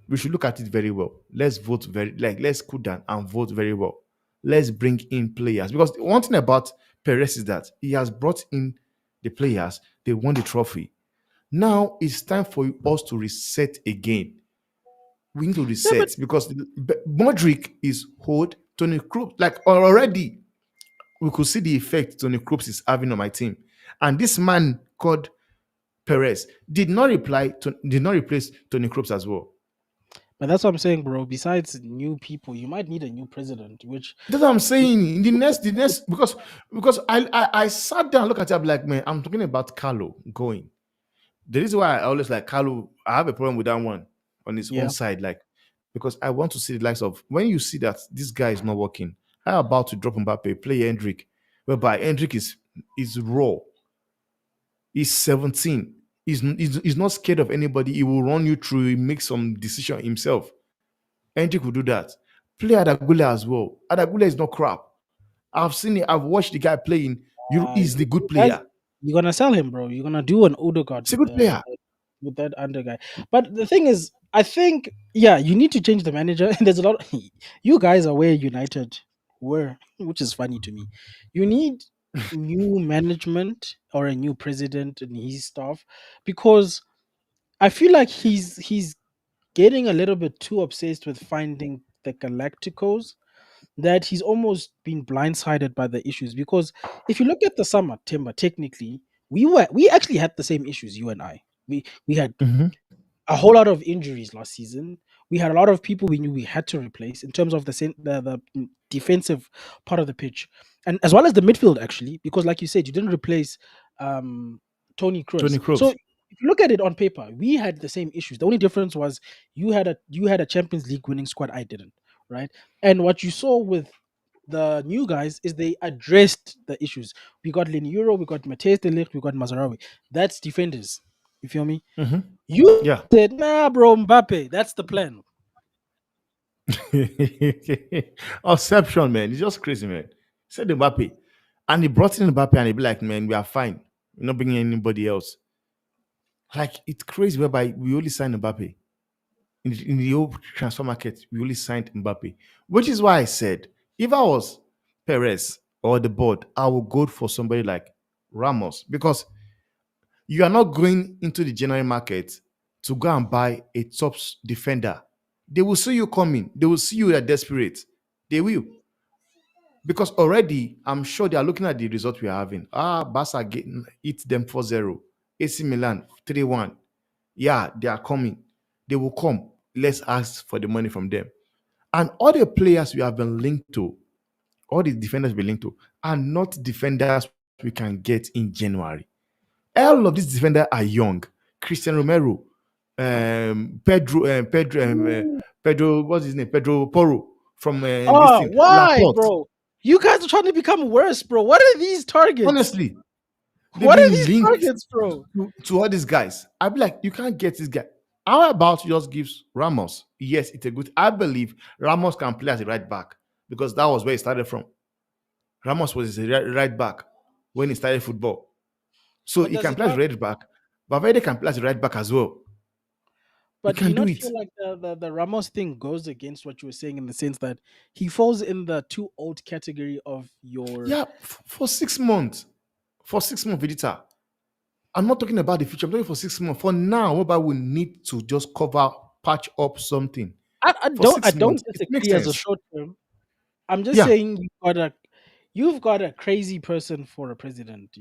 we should look at it very well. Let's vote let's cool down and vote very well. Let's bring in players because one thing about Perez is that he has brought in the players. They won the trophy. Now it's time for us to reset again. We need to Yeah, but reset because Modric is old. Tony Kroos, like already, we could see the effect Tony Kroos is having on my team, and this man called Perez did not replace Tony Kroos as well. that's what I'm saying, bro. Besides new people, you might need a new president, which That's what I'm saying. In the next, because I sat down, look at it, I'm like, man, I'm talking about Carlo going. The reason why I always like Carlo, I have a problem with that one on his own yeah. side, like because I want to see the likes of when you see that this guy is not working. How about to drop Mbappe, play Hendrick, whereby Hendrick is raw. He's 17. He's not scared of anybody. He will run you through. He makes some decision himself. Hendrick will do that. Play Adagula as well. Adagula is not crap. I've seen it. I've watched the guy playing. He's the good Guys, player. you're gonna sell him, bro. You're gonna do an Odegaard He's a good player. with that under guy. But the thing is, I think yeah, you need to change the manager. There's a lot. You guys are where United were, which is funny to me. You need new management or a new president and his staff because I feel like he's getting a little bit too obsessed with finding the Galacticos that he's almost been blindsided by the issues because if you look at the summer timber technically we actually had the same issues you and I we had Mhm. a whole lot of injuries last season. We had a lot of people we knew we had to replace in terms of the defensive part of the pitch, and as well as the midfield actually, because like you said, you didn't replace um, Tony Kroos. Tony So Kroos. if you look at it on paper, we had the same issues. The only difference was you had a Champions League winning squad, I didn't, right? And what you saw with the new guys is they addressed the issues. We got Euro, we got Mateus de Ligt, we got Mazarawi. That's defenders. You feel me? Mhm. You Yeah. said, nah, bro, Mbappe. That's the plan. Exception, man. It's just crazy, man. Said Mbappe. And he brought in Mbappe and he be like, man, we are fine. We're not bringing anybody else. Like, it's crazy whereby we only signed Mbappe. In the whole transfer market, we only signed Mbappe. Which is why I said, if I was Perez or the board, I would go for somebody like Ramos. Because you are not going into the general market to go and buy a top defender. They will see you coming. They will see you are desperate. They will. Because already, I'm sure they are looking at the result we are having. Barca hit them 4-0. AC Milan 3-1. Yeah, they are coming. They will come. Let's ask for the money from them. And all the players we have been linked to, all the defenders we linked to, are not defenders we can get in January. All of these defenders are young. Christian Romero, Pedro, what's his name? Pedro Porro from this Oh, thing. why, Laporte. bro? You guys are trying to become worse, bro. What are these targets? Honestly, they've What are been these linked targets, bro? to all these guys. I'd be like, you can't get this guy. How about just gives Ramos? Yes, it's a good. I believe Ramos can play as a right back because that was where he started from. Ramos was a right back when he started football. So But he does can it play as not? a right back. Valverde can play as a right back as well. He But do can you do not it. feel like the Ramos thing goes against what you were saying in the sense that he falls in the too old category of your. Yeah, for 6 months. For 6 months, Vidita. I'm not talking about the future. I'm talking for 6 months. For now, mobile will need to just cover, patch up something. I, I For don't I six don't months, it makes disagree as a sense. short term. I'm just Yeah. saying you've got a crazy person for a president,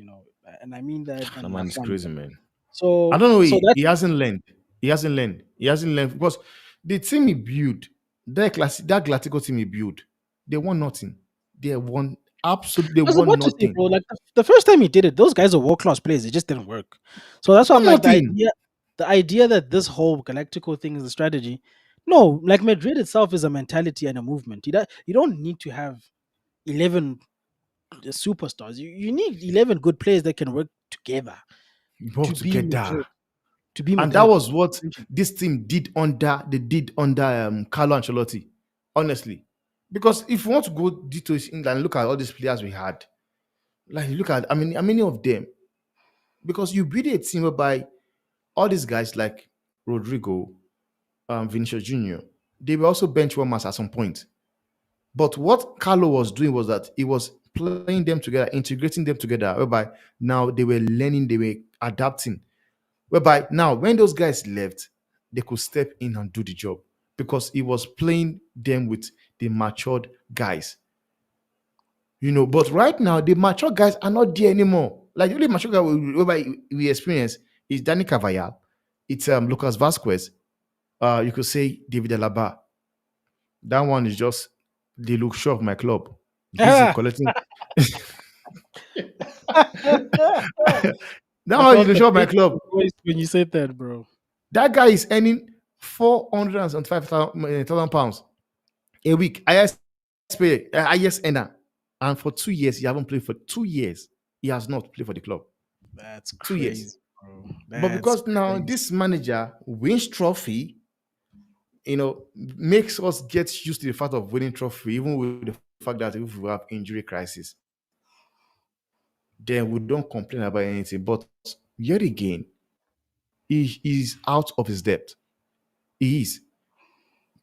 and I mean that The in a man is fun crazy, way. man. I So don't know. so He that's hasn't learned. He hasn't learned. He hasn't learned because the team he built, that Galactico team he built, they won nothing. They won absolutely. They I was won about to say, nothing. bro, like the first time he did it, those guys are world class players. It just didn't work. So that's why I'm Won like nothing. the idea that this whole Galactico thing is a strategy. No, like Madrid itself is a mentality and a movement. You don't need to have 11 superstars. You need 11 good players that can work together Work to be together. Madrid. to be And that Madrid. was what this team did under Carlo Ancelotti. Honestly, because if you want to go details in and look at all these players we had, like look at how many of them, because you build a team whereby all these guys like Rodrigo, Vinicius Junior, they were also bench warmers at some point. But what Carlo was doing was that he was playing them together, integrating them together, whereby now they were learning, they were adapting. Whereby now, when those guys left, they could step in and do the job because he was playing them with the matured guys. But right now, the mature guys are not there anymore. Like the only mature guy whereby we experience is Danny Carvajal, it's Lucas Vasquez, you could say David Alaba. That one is just the look show of my club. Busy Ah, collecting. That I one is felt the the show of my bass in club. your voice when you said that, bro. That guy is earning 475,000 pounds a week. Highest pay, highest earner. And for 2 years, he haven't played for 2 years. He has not played for the club. That's 2 years. crazy, bro. But That's because now crazy. this manager wins trophy, makes us get used to the fact of winning trophy, even with the fact that if we have injury crisis, then we don't complain about anything. But yet again, he is out of his depth. He is.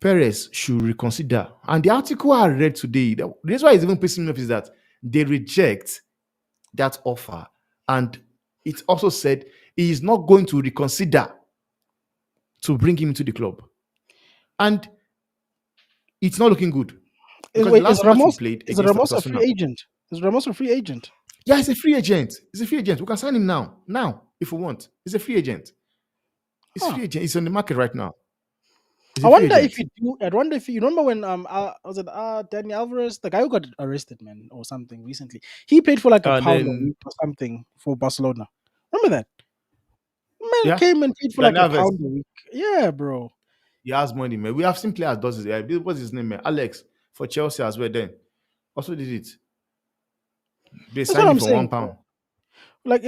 Perez should reconsider. And the article I read today, the reason why it's even pissing me off is that they reject that offer. And it also said he is not going to reconsider to bring him into the club. And it's not looking good. Because the Wait, is last match we Ramos played is against Ramos a free Osasuna, agent? Is Ramos a free agent? yeah, he's a free agent. He's a free agent. We can sign him now. Now, if we want. He's a free agent. He's Huh. free agent. He's on the market right now. He's I a free wonder if agent. you do. I wonder if you remember when was it Danny Alvarez, the guy who got arrested, man, or something recently. He paid for like a And pound a then, week or something for Barcelona. Remember that? Man yeah, came and paid for like Dani a Alves, pound a week. Yeah, bro. he has money, man. We have seen players does it. What's his name, man? Alex for Chelsea as well. Then also did it. They That's what signed him I'm for one saying, bro. pound. Like,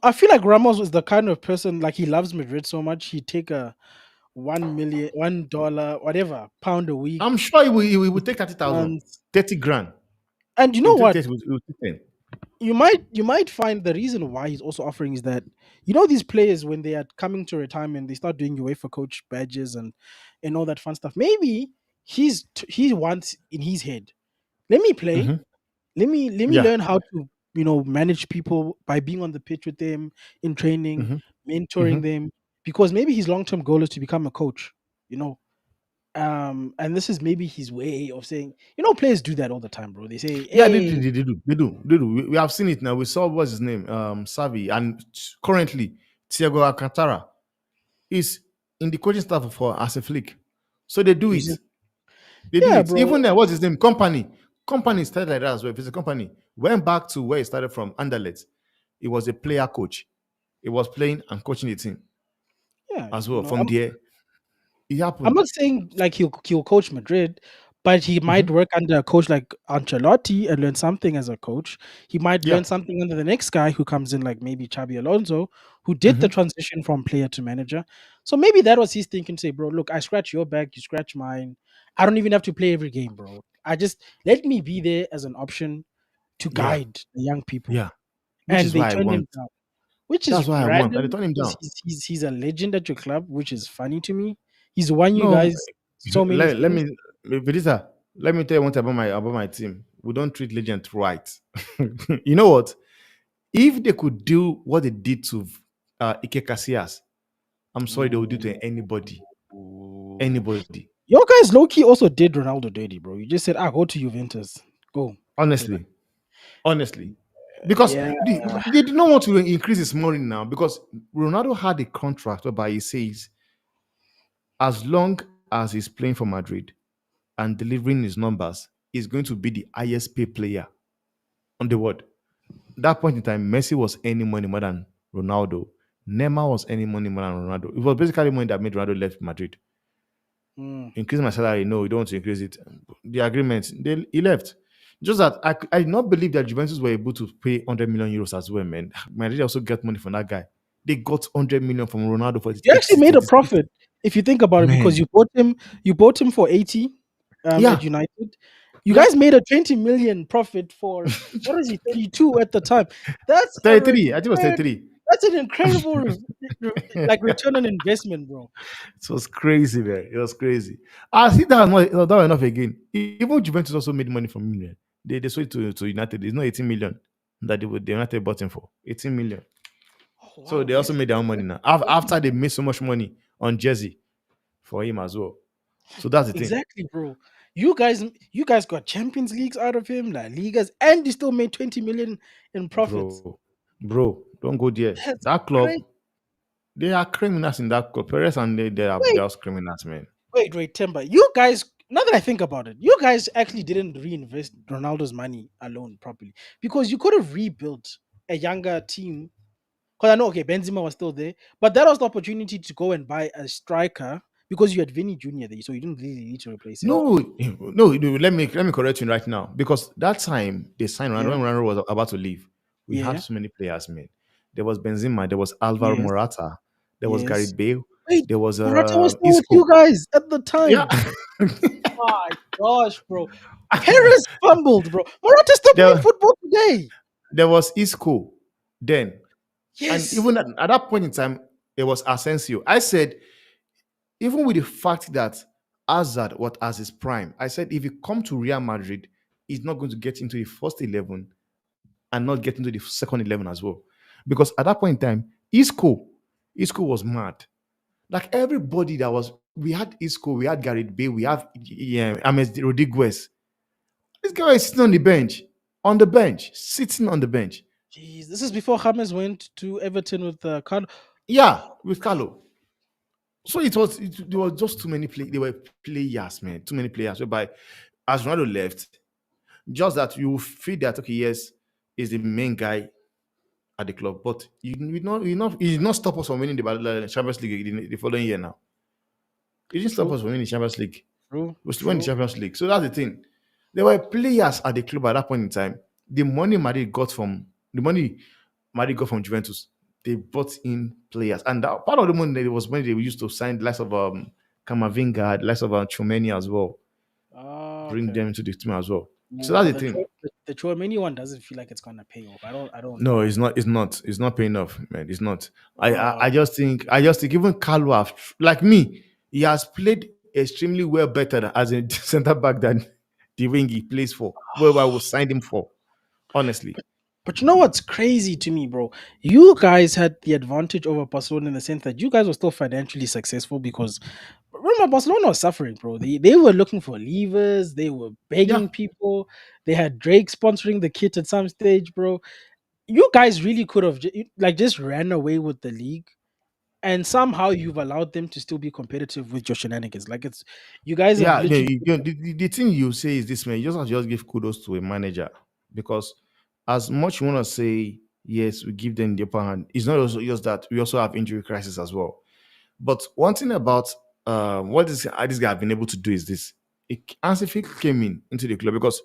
I feel like Ramos was the kind of person like he loves Madrid so much he'd take a 1 million, $1, whatever, pound a week. I'm sure he will take 30,000, And 30 grand. and you He know will take what? 30, he will take 10. You might find the reason why he's also offering is that these players when they are coming to retirement they start doing UEFA coach badges and all that fun stuff. Maybe he wants in his head, let me play, Mm-hmm. let me Yeah. learn how to manage people by being on the pitch with them in training, Mm-hmm. Mm-hmm. mentoring them, because maybe his long-term goal is to become a coach. You know, and this is maybe his way of saying, players do that all the time, bro. They say, Yeah, hey, they do. They do. We have seen it now. We saw what's his name, Savi, and currently Thiago Alcantara is in the coaching staff for as a flick. So they do you it. see, They do yeah, it. bro. Even what's his name? Company. Company started like that as well. If it's a company, went back to where he started from, Anderlecht. He was a player coach. He was playing and coaching the team Yeah, as well. From there, it I'm happened. not saying like he'll coach Madrid, but he Mhm. might work under a coach like Ancelotti and learn something as a coach. He might Yeah. learn something under the next guy who comes in, like maybe Xabi Alonso, who did the Mhm. transition from player to manager. So maybe that was his thinking. Say, bro, look, I scratch your back, you scratch mine. I don't even have to play every game, bro. I just let me be there as an option to Yeah. guide the young people. Yeah. Which And is they why I turned him want. down, which is That's why I want. And they random turn him because down. he's a legend at your club, which is funny to me. He's won you No, guys so many let things. me, Vidisa, let me tell you one thing about my team. We don't treat legends right. You know what? If they could do what they did to Ike Casillas, I'm sorry they would do to anybody. Ooh. Anybody. Your guys low key also did Ronaldo dirty, bro. You just said, go to Juventus. Go. Do that. Honestly. Honestly. Because Yeah. they did not want to increase his money now because Ronaldo had a contract whereby he says, as long as he's playing for Madrid and delivering his numbers, he's going to be the highest paid player on the world. That point in time, Messi was earning money more than Ronaldo. Neymar was earning money more than Ronaldo. It was basically money that made Ronaldo left Madrid. Mm. Increase my salary? No, we don't want to increase it. The agreement, he left. Just that I did not believe that Juventus were able to pay 100 million euros as well, man. Madrid also get money from that guy. They got 100 million from Ronaldo for You actually made a 86. profit if you think about it, because Man, you bought him for 80 at yeah, United. You yeah. guys made a 20 million profit for, what is he, 32 at the time. That's a 33. I think it was 33. that's an incredible like return on investment, bro. It was crazy, man. It was crazy. I think that was enough again. Even Juventus also made money from him. Man. They sold it to United. It's not 18 million that the United bought him for. 18 million. Oh So wow, they also yes. made their own money now. After they made so much money on Jersey for him as well. So that's the thing. Exactly, bro. You guys got Champions Leagues out of him, La Ligas, and you still made 20 million in profits. Bro, don't go there. That's That club, crazy. they are criminals in that club. Perez and they are Wait, just criminals, man. wait, Timber. You guys, now that I think about it, you guys actually didn't reinvest Ronaldo's money alone properly, because you could have rebuilt a younger team. Because I know, okay, Benzema was still there, but that was the opportunity to go and buy a striker because you had Vinny Jr. there, so you didn't really need to replace him. No. Let me correct you right now because that time they signed Ronaldo Yeah, when Ronaldo was about to leave. We had yeah, so many players, man. There was Benzema, there was Alvaro yes, Morata, there was yes. Gareth Bale, Wait, there was Morata was still with you Isco. guys at the Yeah, time. My gosh, bro. Perez fumbled, bro. Morata's still playing there, football today. there was Isco then. And Yes. even at that point in time, it was Asensio. I said, even with the fact that Hazard was at his prime, I said if he come to Real Madrid, he's not going to get into the first 11 and not get into the second 11 as well. Because at that point in time, Isco was mad. Like everybody that was, we had Isco, we had Gareth Bale, we have James Rodriguez. This guy is sitting on the bench, sitting on the bench. Jeez, this is before James went to Everton with Yeah, with Carlo. So there was just too many play. There were players, man, too many players. Whereby as Ronaldo left, just that you feel that okay, yes, is the main guy at the club, but you not stop us from winning the Champions League the following year now. It didn't stop True, us from winning the Champions League. true, We still won the true. Champions League. So that's the thing. There were players at the club at that point in time. The money Madrid got from Juventus, they brought in players, and that, part of the money was money they used to sign the likes of Kamavinga, the likes of Chomeni as well, bring Okay. them into the team as well. So No, that's but the thing. the Chouameni one doesn't feel like it's gonna pay off. I No, don't. it's not. It's not. It's not paying off, man. It's not. Uh, I just think. I just think even Carlo, like me, he has played extremely well better as a centre back than the wing he plays for, where I was signed him for. Honestly, but you know what's crazy to me, bro? You guys had the advantage over Barcelona in the sense that you guys were still financially successful, because remember Barcelona was suffering, bro. They were looking for levers, they were yeah, begging people, they had Drake sponsoring the kit at some stage, bro. You guys really could have like just ran away with the league, and somehow you've allowed them to still be competitive with your shenanigans. Like it's you guys have yeah. literally The thing you say is this, man. You just have to just give kudos to a manager because as much you want to say yes, we give them the upper hand. It's not also just that we also have injury crisis as well. But one thing about what this guy have been able to do is this. Hansi Flick came into the club because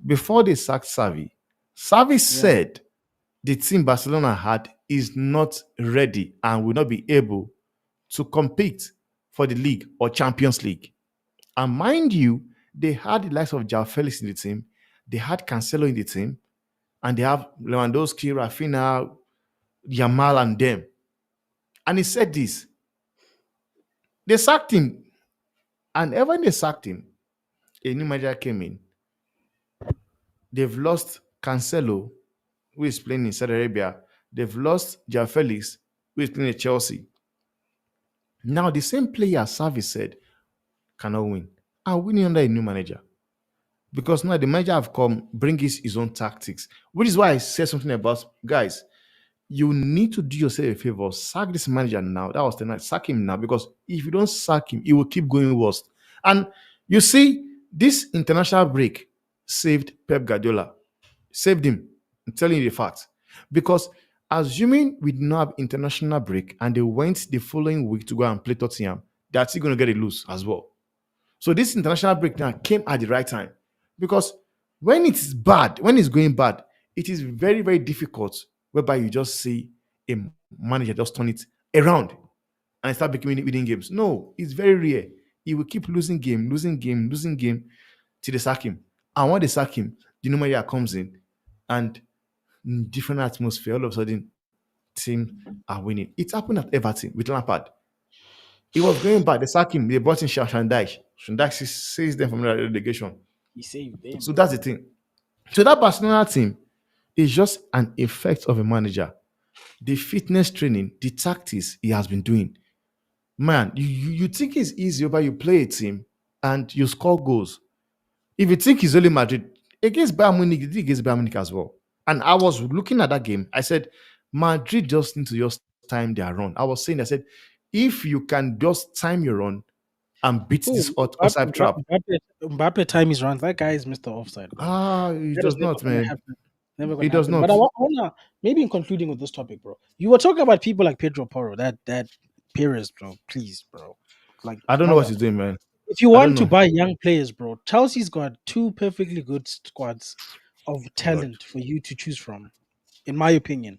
before they sacked Savi yeah. said the team Barcelona had is not ready and will not be able to compete for the league or Champions League. And mind you, they had the likes of Jao Felix in the team, they had Cancelo in the team, and they have Lewandowski, Rafinha, Yamal, and them. And he said this. They sacked him. And ever when they sacked him, a new manager came in. They've lost Cancelo, who is playing in Saudi Arabia. They've lost Jao Felix, who is playing at Chelsea. Now, the same player, Savi said, cannot win. Are winning under a new manager. Because now the manager have come, bring his own tactics. Which is why I said something about, guys, you need to do yourself a favor. Sack this manager now. That was the night. Sack him now. Because if you don't sack him, it will keep going worse. And you see, this international break saved Pep Guardiola. Saved him. I'm telling you the fact. Because assuming we did not have international break and they went the following week to go and play Tottenham, they're still going to get a lose as well. So this international break now came at the right time. Because when it's bad, when it's going bad, it is very, very difficult whereby you just see a manager just turn it around and start becoming winning games. No, it's very rare. He will keep losing game, losing game, losing game till they sack him. And when they sack him, the new manager comes in and different atmosphere. All of a sudden, teams are winning. It happened at Everton with Lampard. He was going back. They sack him. They brought in Shandai. Shandai says them from the relegation. He saved them, So that's the bro. thing. So that Barcelona team is just an effect of a manager. The fitness training, the tactics he has been doing. Man, you think it's easy, but you play a team and you score goals. If you think it's only Madrid, against Bayern Munich, they did against Bayern Munich as well. And I was looking at that game. I said, Madrid just need to just time their run. I was saying, I said, if you can just time your run and beat Oh, this outside trap, Mbappe time is runs. That guy is Mr. Offside, bro. it That is does never not, gonna man. happen. Never It gonna does happen. But not. I wanna maybe in concluding with this topic, bro. You were talking about people like Pedro Porro, that Perez, bro. Please, bro. Like, I don't know what brother, he's doing, man. if you I don't want to know. buy young players, bro, Chelsea's got two perfectly good squads of God, talent for you to choose from, in my opinion.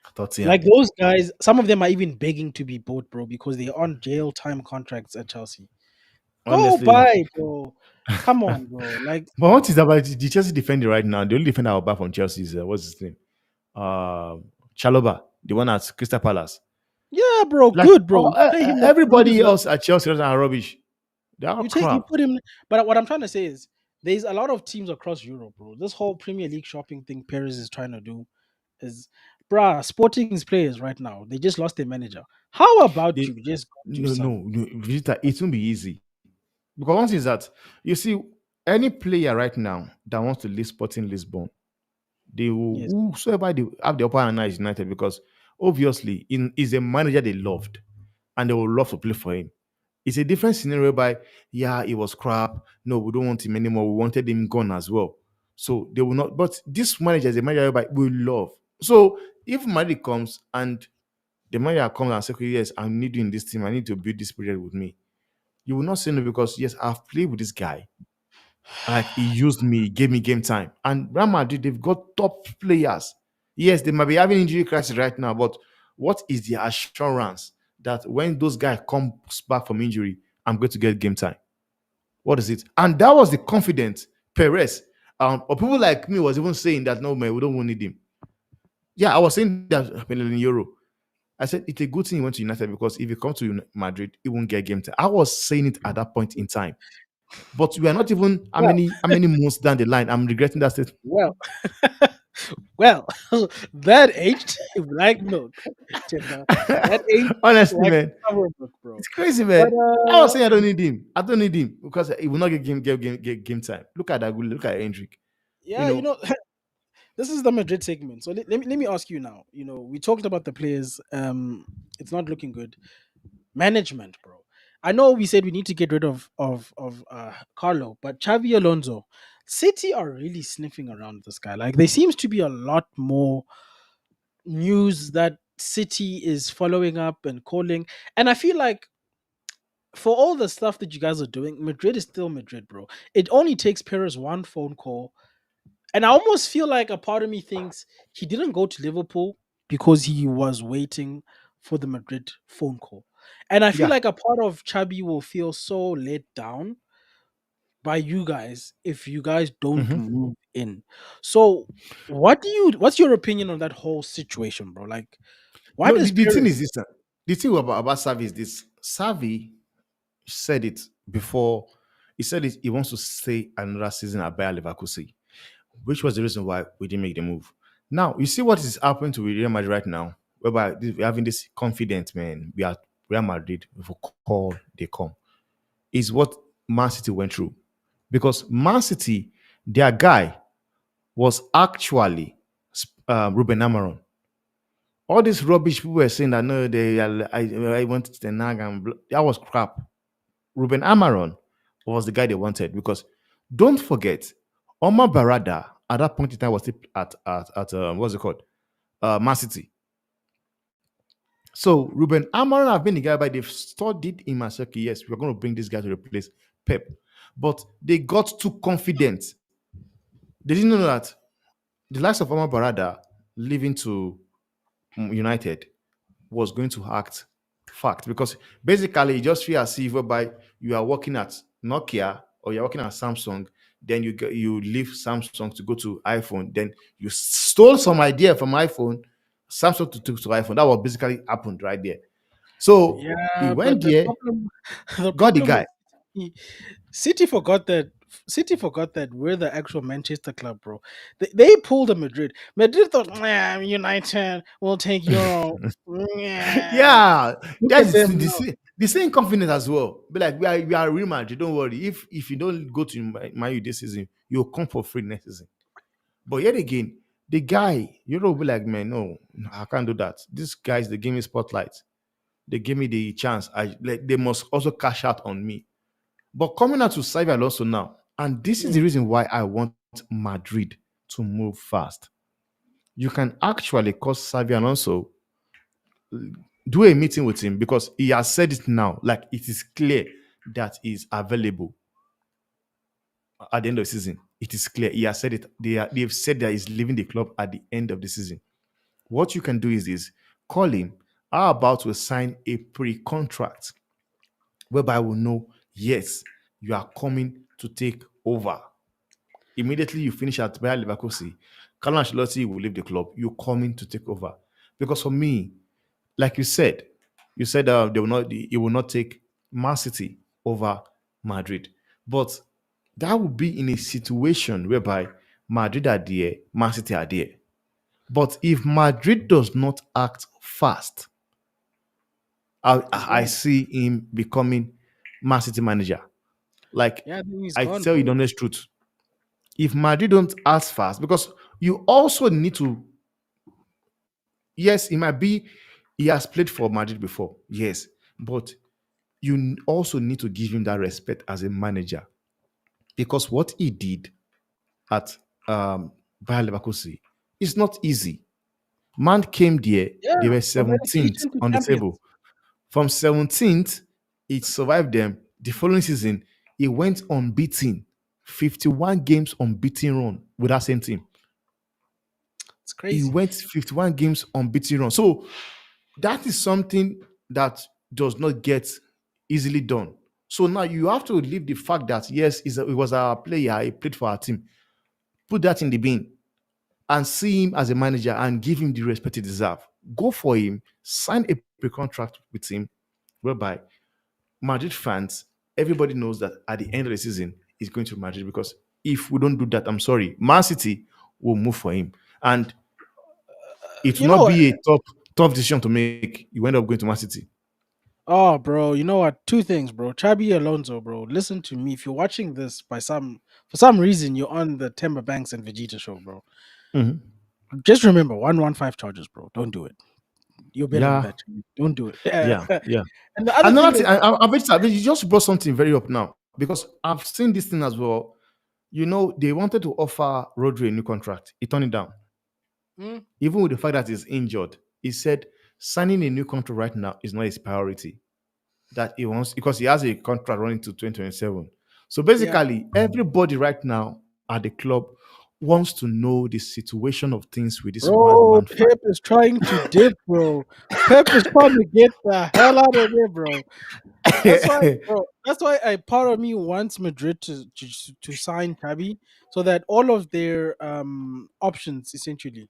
Like Tottenham. those guys, some of them are even begging to be bought, bro, because they're on jail time contracts at Chelsea. Go Honestly. buy, bro. Come on, bro. Like, But what is about the Chelsea defender right now? The only defender I'll buy from Chelsea is what's his name? Uh, Chaloba, the one at Crystal Palace. yeah, bro, Like good, bro. Play him like good as everybody well. else at Chelsea are rubbish. They are You crap. put him, but what I'm trying to say is there's a lot of teams across Europe, bro. This whole Premier League shopping thing Perez is trying to do is, bruh, Sporting's players right now, they just lost their manager. How about They you just go do no some? no no Vita, it won't be easy. Because one thing is that you see any player right now that wants to leave Sporting Lisbon, they will Yes. whosoever they have the upper hand now is United because obviously in is a manager they loved and they will love to play for him. It's a different scenario by yeah, it was crap. No, we don't want him anymore. We wanted him gone as well. So they will not, but this manager is a manager by we love. So if Madrid comes and the manager comes and says, okay, yes, I need you in this team, I need to build this project with me. You will not say no because yes, I've played with this guy. Like he used me, gave me game time. And Real Madrid, they've got top players. Yes, they might be having injury crisis right now, but what is the assurance that when those guys comes back from injury, I'm going to get game time? What is it? And that was the confidence Perez. Or people like me was even saying that no man, we don't need him. Yeah, I was saying that in Euro. I said it's a good thing he went to United because if he comes to Madrid, he won't get game time. I was saying it at that point in time. But we are not even Well, how many months down the line. I'm regretting that statement. well, well, that aged like milk. Cheta. That aged Honestly, like man, sour milk, bro. it's crazy, But man. I was saying I don't need him. I don't need him because he will not get game time. Look at that. Look at Hendrick. You yeah, know, this is the Madrid segment. So let me ask you now. We talked about the players. It's not looking good. Management, bro. I know we said we need to get rid of Carlo, but Xavi Alonso, City are really sniffing around this guy. Like there seems to be a lot more news that City is following up and calling, and I feel like for all the stuff that you guys are doing, Madrid is still Madrid, bro. It only takes Perez one phone call. And I almost feel like a part of me thinks he didn't go to Liverpool because he was waiting for the Madrid phone call. And I feel yeah. like a part of Chubby will feel so let down by you guys if you guys don't Mhm. move in. So what's your opinion on that whole situation, bro? Like, why No, does the thing Perez? is this. The thing about Savi is this. Savi said it before. He said it. He wants to stay another season at Bayer Leverkusen, which was the reason why we didn't make the move. Now you see what is happening to Real Madrid right now, whereby we're having this confidence, man. We are Real Madrid. If we call, they come. Is what Man City went through, because Man City, their guy was actually Ruben Amorim. All this rubbish people were saying that no, I wanted to nag and that was crap. Ruben Amorim was the guy they wanted because don't forget, Omar Barada at that point in time was still at what's it called? Man City. So Ruben Amorim have been the guy, but they've studied him and said, okay, yes, we're going to bring this guy to replace Pep. But they got too confident. They didn't know that the likes of Omar Barada leaving to United, was going to act fact because basically you just feel as if whereby you are working at Nokia or you're working at Samsung, then you leave Samsung to go to iPhone, then you stole some idea from iPhone, Samsung to iPhone. That was basically happened right there. So he Yeah, went but the there, problem, the got the problem guy. with City, City forgot that City forgot that we're the actual Manchester club, bro. They pulled a Madrid. Madrid thought, man, United will take Euro. Yeah. Yeah, Look at that's them the now. same, the same confidence as well. But like we are Real Madrid. Don't worry. If you don't go to Man U this season, you'll come for free next season. But yet again, the guy, will be like, man, no, I can't do that. These guys, they give me spotlight. They give me the chance. I like they must also cash out on me. But coming out to Xabi Alonso now, and this is the Mm. reason why I want Madrid to move fast. You can actually cause Xabi Alonso do a meeting with him because he has said it now. Like it is clear that he's available at the end of the season. It is clear. He has said it. They've said that he's leaving the club at the end of the season. What you can do is this: call him. How about we sign a pre-contract whereby we'll know, yes, you are coming to take over. Immediately you finish at Bayer Leverkusen, Carlo Ancelotti will leave the club. You're coming to take over. Because for me, like you said they will not. It will not take Man City over Madrid, but that would be in a situation whereby Madrid are there, Man City are there. But if Madrid does not act fast, He's I gone. see him becoming Man City manager. Like Yeah, I think he's I gone, tell you the bro. honest truth, if Madrid don't act fast, because you also need to, yes, it might be he has played for Madrid before, yes, but you also need to give him that respect as a manager because what he did at Bayer Leverkusen is not easy. Man came there, they Yeah, were from 17th relegation to on the table. champions. From 17th, it survived them. The following season, he went unbeaten, 51 games unbeaten run with that same team. It's He crazy. went 51 games unbeaten run. So that is something that does not get easily done. So now you have to leave the fact that yes, he was our player, he played for our team. Put that in the bin and see him as a manager and give him the respect he deserves. Go for him, sign a pre-contract with him, whereby Madrid fans, everybody knows that at the end of the season, he's going to Madrid because if we don't do that, I'm sorry, Man City will move for him. And it will You not know what? be a tough decision to make. You end up going to Man City. Oh, bro, you know what? Two things, bro. Xabi Alonso, bro. Listen to me. If you're watching this by for some reason, you're on the Timber Banks and Vegeta show, bro. Mhm. Just remember 115 charges, bro. Don't do it. You're better than Yeah, that. Don't do it. yeah, yeah. And the other Another thing thing, is, you just brought something very up now because I've seen this thing as well. They wanted to offer Rodri a new contract. He turned it down. hmm, Even with the fact that he's injured, he said signing a new contract right now is not his priority. That he wants because he has a contract running to 2027. So yeah, basically, everybody right now at the club wants to know the situation of things with this bro. madman Pep is trying to dip, bro. Pep is trying to get the hell out of there, bro. That's why, fan. bro. That's why a part of me wants Madrid to sign Xabi so that all of their options essentially,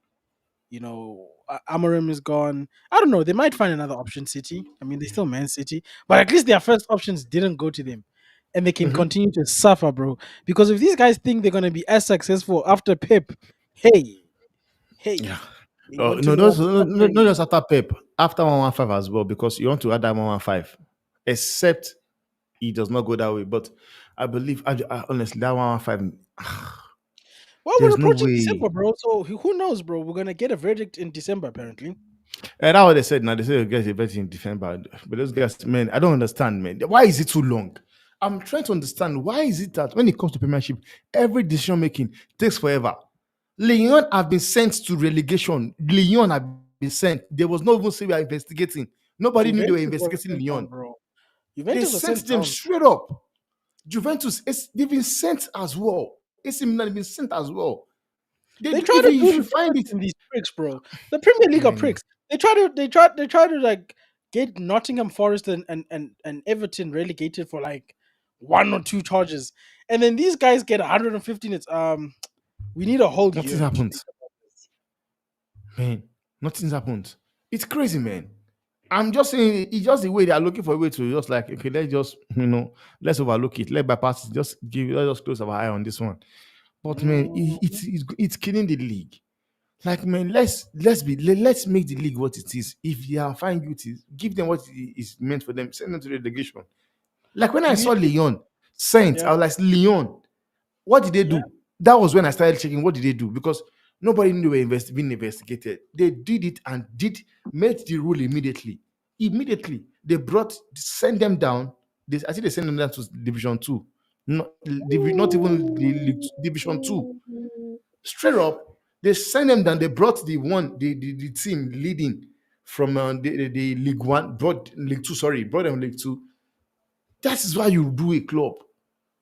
Amorim is gone. I don't know. They might find another option, City. I mean, they still Man City, but at least their first options didn't go to them, and they can Mhm. continue to suffer, bro. Because if these guys think they're gonna be as successful after Pep, hey, hey, Yeah. they went to No, the those, wrong no, club no, not already. just after Pep, after 115 as well, because you want to add that 115, except he does not go that way. But I believe, honestly, that 115, Well, we're there's no approaching way. December, bro. So who knows, bro? We're gonna get a verdict in December, apparently. And that's what they said now. They said, guys, you're betting in December. But those guys, man, I don't understand, man. Why is it too long? I'm trying to understand why is it that when it comes to Premiership, every decision making takes forever. Lyon have been sent to relegation. Lyon have been sent. There was no even say we are investigating. Nobody knew they were Juventus was investigating sent Lyon. down, bro. They Juventus was sent sent them down. straight up. Juventus, they've been sent as well. AC Milan have been sent as well. They try If to you, do if the you find best it, in these pricks, bro. The Premier League are man, pricks. they try to like get Nottingham Forest and Everton relegated for like one or two charges, and then these guys get 115. We need a whole Nothing's year to happened, think about this. man. Nothing's happened. It's crazy, man. I'm just saying it's just the way they are looking for a way to just like, okay, let's just, let's overlook it. Let bypass it. Let us close our eye on this one. But man, Mhm. it's killing the league. Like man, let's make the league what it is. If they are fine duties, give them what is meant for them. Send them to relegation. Like when I Do you saw think? Leon sent, Yeah, I was like, Leon, what did they yeah. do? That was when I started checking what did they do because nobody knew they were being investigated. They did it and made the rule immediately. Immediately, they send them down. I think they sent them down to Division Two, not even Division Two. Straight up, they sent them down. They brought the team leading from the League One, brought League Two. Sorry, brought them League Two. That is why you do a club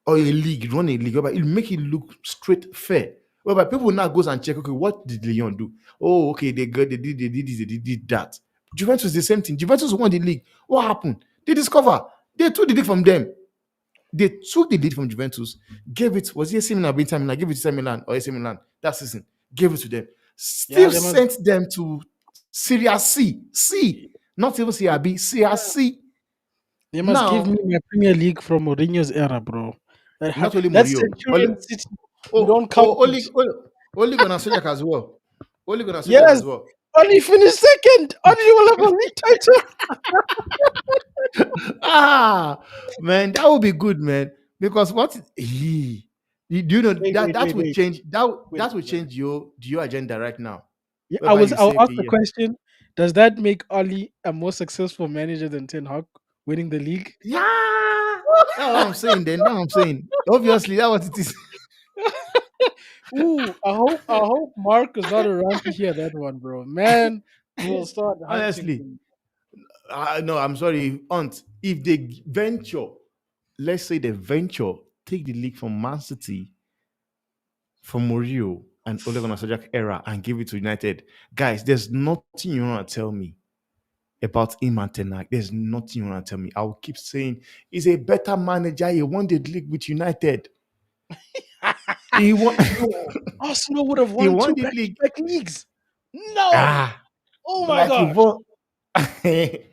or a league, run a league, whereby it make it look straight fair. Whereby people now goes and check, okay, what did Leon do? Oh, okay, they did this, they did that. Juventus the same thing. Juventus won the league. What happened? They discover they took the league from them. They took the lead from Juventus, gave it, was it AC Milan or Inter Milan? Gave it to AC Milan or AC Milan that season, gave it to them. Yeah, Still they must. sent them to Serie C. C, not even Serie B, Serie Yeah, C. they must give me Now, my Premier League from Mourinho's era, bro. not only That Murillo, Centurion City, we oh, don't count it. Ole Gunnar Solskjaer as well. Ole Gunnar Solskjaer Yes, as well. only finished second. Only will have a league title. Ah, man, that would be good, man. Because do you know Wait, that wait, wait, wait, wait, that will wait. change your agenda right now, Yeah, whereby you I'll say, ask okay, the yeah, question: does that make Oli a more successful manager than Ten Hag winning the league? yeah. That's what I'm saying. Then that's what I'm saying. Obviously, that's what it is. Ooh, I hope Mark is not around to hear that one, bro. Man, we'll start hunting Honestly, him. no, I'm sorry, Aunt. If they venture, let's say they venture, take the league from Man City, from Mourinho and Ole Gunnar Solskjaer era, and give it to United, guys. There's nothing you want to tell me about him and Ten Hag. There's nothing you want to tell me. I will keep saying he's a better manager. He won the league with United. He won. Bro, Arsenal would have He won won two the league. back-to-back leagues. No. Ah, Oh but my like he gosh. won,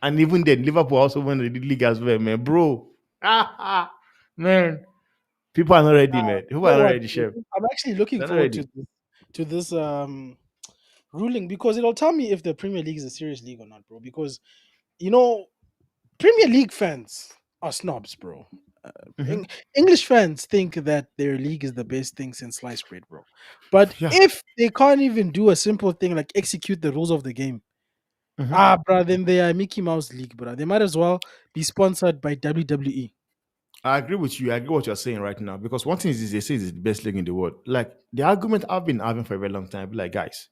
and even then, Liverpool also won the league as well, man, bro. Man, people are not ready, man. People You are know not what? ready, chef. I'm actually looking They're not forward ready. to this ruling because it'll tell me if the Premier League is a serious league or not, bro. Because you know, Premier League fans are snobs, bro. Uh, Mhm. Eng- English fans think that their league is the best thing since sliced bread, bro. But Yeah. if they can't even do a simple thing like execute the rules of the game, Mhm. bro, then they are Mickey Mouse League, bro. They might as well be sponsored by WWE. I agree with you. I agree what you're saying right now because one thing is they say it's the best league in the world. Like the argument I've been having for a very long time. I be like, guys,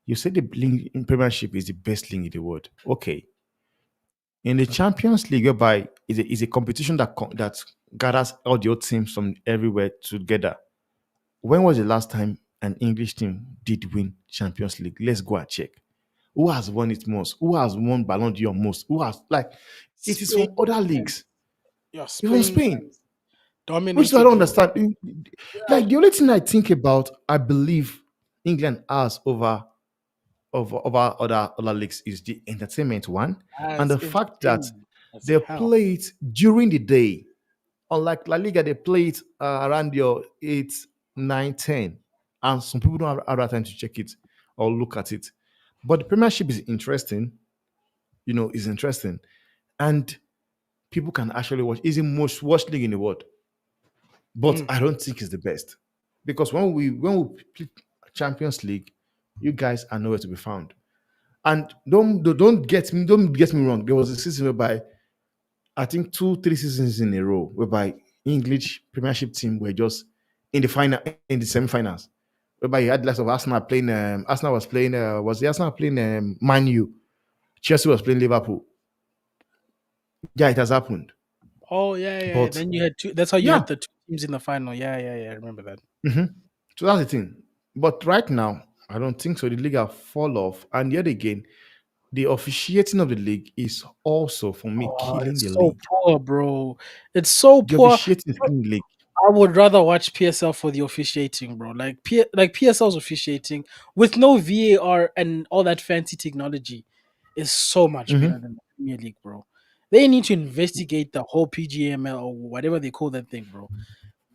you say the league in Premiership is the best league in the world. Okay, in the Champions League, whereby is a competition that gathers all the other teams from everywhere together. When was the last time an English team did win Champions League? Let's go and check. Who has won it most? Who has won Ballon d'Or most? Who has like it is from Spain other fans, leagues. yeah, It's from Spain Spain. fans Which I dominated don't the. understand. Yeah, Like the only thing I think about, I believe England has over other leagues is the entertainment one, and as the fact that entertaining as they hell. play it during the day. Unlike La Liga, they play it around your 8, 9, 10, and some people don't have that time to check it or look at it. But the Premiership is interesting. Is interesting, and people can actually watch. It's the most watched league in the world. But Mm. I don't think it's the best because when we play Champions League, you guys are nowhere to be found. And don't get me wrong. There was a season whereby I think 2 3 seasons in a row whereby English Premiership team were just in the semi-finals. Whereby you had lots of Arsenal playing. Arsenal was playing. Was the Arsenal playing Man U? Chelsea was playing Liverpool. Yeah, it has happened. Oh yeah, yeah, yeah. But Then you had two. That's how you yeah, had the two teams in the final. Yeah, yeah, yeah. I remember that. mhm. So that's the thing. But right now, I don't think so. The league have fall off, and yet again, the officiating of the league is also for me Oh, killing the it's so league. poor, bro. It's so The poor. officiating is killing the league. I would rather watch PSL for the officiating, bro. Like PSL's officiating with no VAR and all that fancy technology is so much better Mhm. than the Premier League, bro. They need to investigate the whole PGML or whatever they call that thing, bro.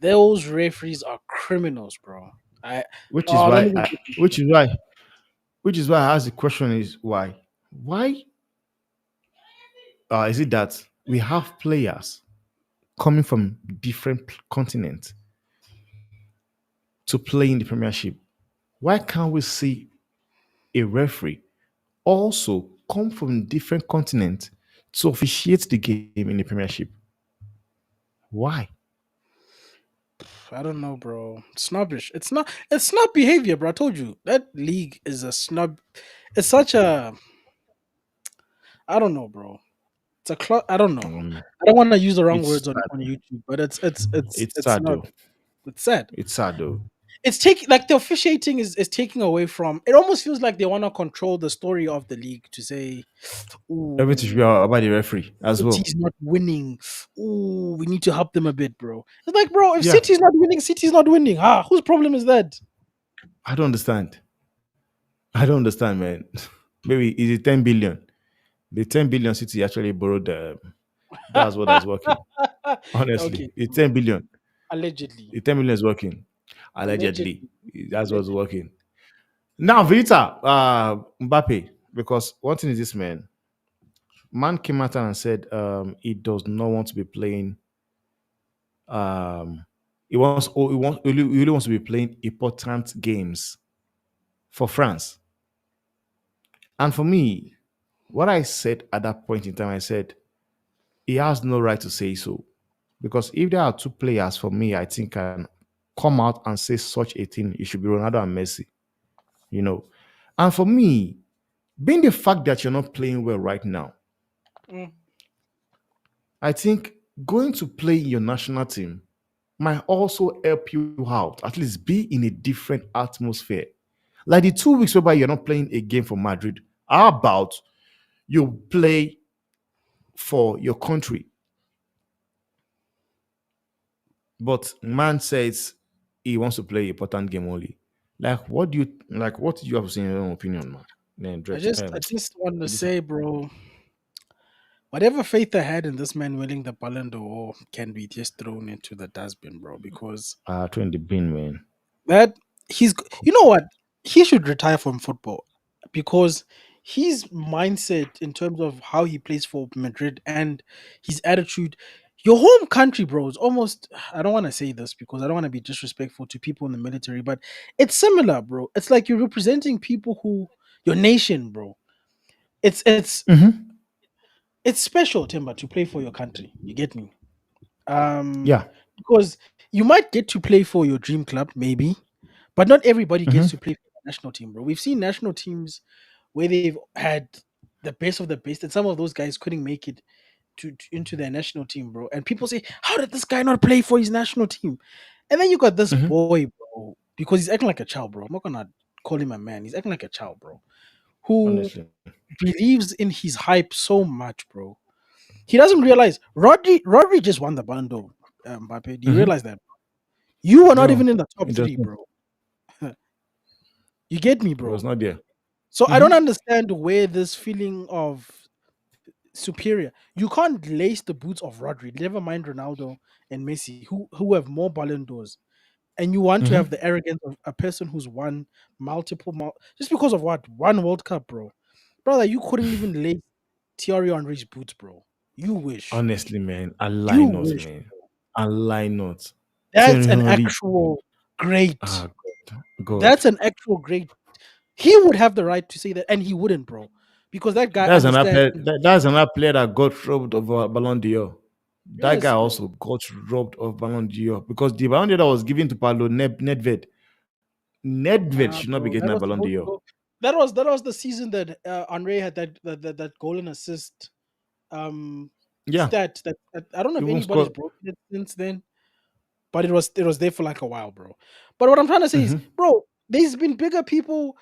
Those referees are criminals, bro. I Which is oh, don't why, even get me which started. is why, which is why I ask the question is why? Why is it that we have players coming from different continents to play in the Premiership? Why can't we see a referee also come from different continents to officiate the game in the Premiership? Why? I don't know, bro. Snobbish. It's snub behavior, bro. I told you that league is a snub. It's such a I don't know, bro. I don't know. Um, I don't want to use the wrong it's words on, sad. on YouTube, but it's It's it's sad not. though. It's sad. It's sad though. It's taking like the officiating is taking away from. It almost feels like they want to control the story of the league to say, Everything should "Ooh, be about the referee as well. City's not winning. Ooh, we need to help them a bit, bro." It's like, bro, if Yeah, City's not winning, City's not winning. Ah, whose problem is that? I don't understand. I don't understand, man. Maybe is it 10 billion? The 10 billion city actually borrowed. That's what that's working. Okay, Honestly, it's 10 billion. allegedly, The 10 million is working. Allegedly, allegedly, that's what's allegedly. working. Now, Vita, Mbappe, because one thing is this man came out and said he does not want to be playing. Um, he really wants to be playing important games for France. And for me, what I said at that point in time, I said he has no right to say so. Because if there are two players for me, I think can come out and say such a thing, it should be Ronaldo and Messi, you know. And for me, being the fact that you're not playing well right now, Mm. I think going to play in your national team might also help you out, at least be in a different atmosphere. Like the 2 weeks whereby you're not playing a game for Madrid, how about you play for your country? But man says he wants to play important game only. Like, what do you like? What do you have to say in your own opinion, man? Then, I just want to Idrissa, say, bro, whatever faith I had in this man winning the Ballon d'Or can be just thrown into the dustbin, bro. Because throw in the bin, man. that you know what, he should retire from football because his mindset in terms of how he plays for Madrid and his attitude, your home country, bro, is almost. I don't want to say this because I don't want to be disrespectful to people in the military, but it's similar, bro. It's like you're representing people who your nation, bro. It's it's Mm-hmm. it's special, Timber, to play for your country. You get me? Um, Yeah. because you might get to play for your dream club, maybe, but not everybody gets Mm-hmm. to play for the national team, bro. We've seen national teams where they've had the best of the best, and some of those guys couldn't make it into their national team, bro. And people say, "How did this guy not play for his national team?" And then you got this Mm-hmm. boy, bro, because he's acting like a child, bro. I'm not gonna call him a man. He's acting like a child, bro, who Honestly. believes in his hype so much, bro. He doesn't realize Rodri just won the Ballon d'Or, Mbappe. Do you Mm-hmm. realize that? You were not No, even in the top it three, doesn't. bro. You get me, It was bro. not there. So I don't Mm-hmm. understand where this feeling of superior. You can't lace the boots of Rodri, never mind Ronaldo and Messi, who have more Ballon d'Ors, and you want to have Mm-hmm. the arrogance of a person who's won just because of what one World Cup, bro. Brother, you couldn't even lace Thierry Henry's boots, bro. You wish. Honestly, man, I lie You not, wish. man. I lie not. That's Thierry an Henry. actual great. Ah, God. That's an actual great. He would have the right to say that, and he wouldn't, bro, because that guy understands. That's another player that got robbed of Ballon d'Or. That guy Yes, bro. also got robbed of Ballon d'Or because the Ballon d'Or was given to Paulo Nedved. Nedved Nah, should not be bro. getting That a was Ballon supposed to d'Or. go. That was the season that Henry had that goal and assist um Yeah, stat that I don't know if even anybody's scored. broken it since then, but it was there for like a while, bro. But what I'm trying to say is, Hmm. bro, there's been bigger people.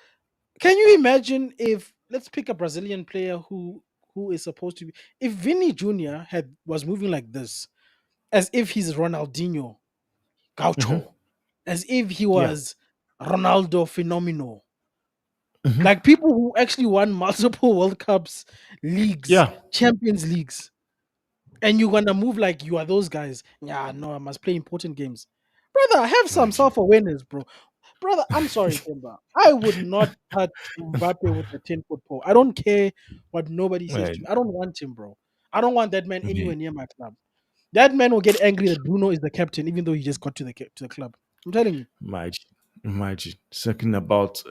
Can you imagine if let's pick a Brazilian player who is supposed to be. If Vinny Jr. had was moving like this, as if he's Ronaldinho Hmm. Gaucho, as if he Yeah. was Ronaldo Fenomeno, Hmm. like people who actually won multiple World Cups, leagues, Yeah. Champions Leagues, and you're gonna move like you are those guys. Yeah, no, I must play important games. Brother, have some Imagine. self-awareness, bro. Brother, I'm sorry, Kimba. I would not touch Mbappe with a 10-foot pole. I don't care what nobody says Well, to me. I don't want him, bro. I don't want that man yeah. anywhere near my club. That man will get angry that Bruno is the captain, even though he just got to to the club. I'm telling you. Imagine. Imagine. Talking about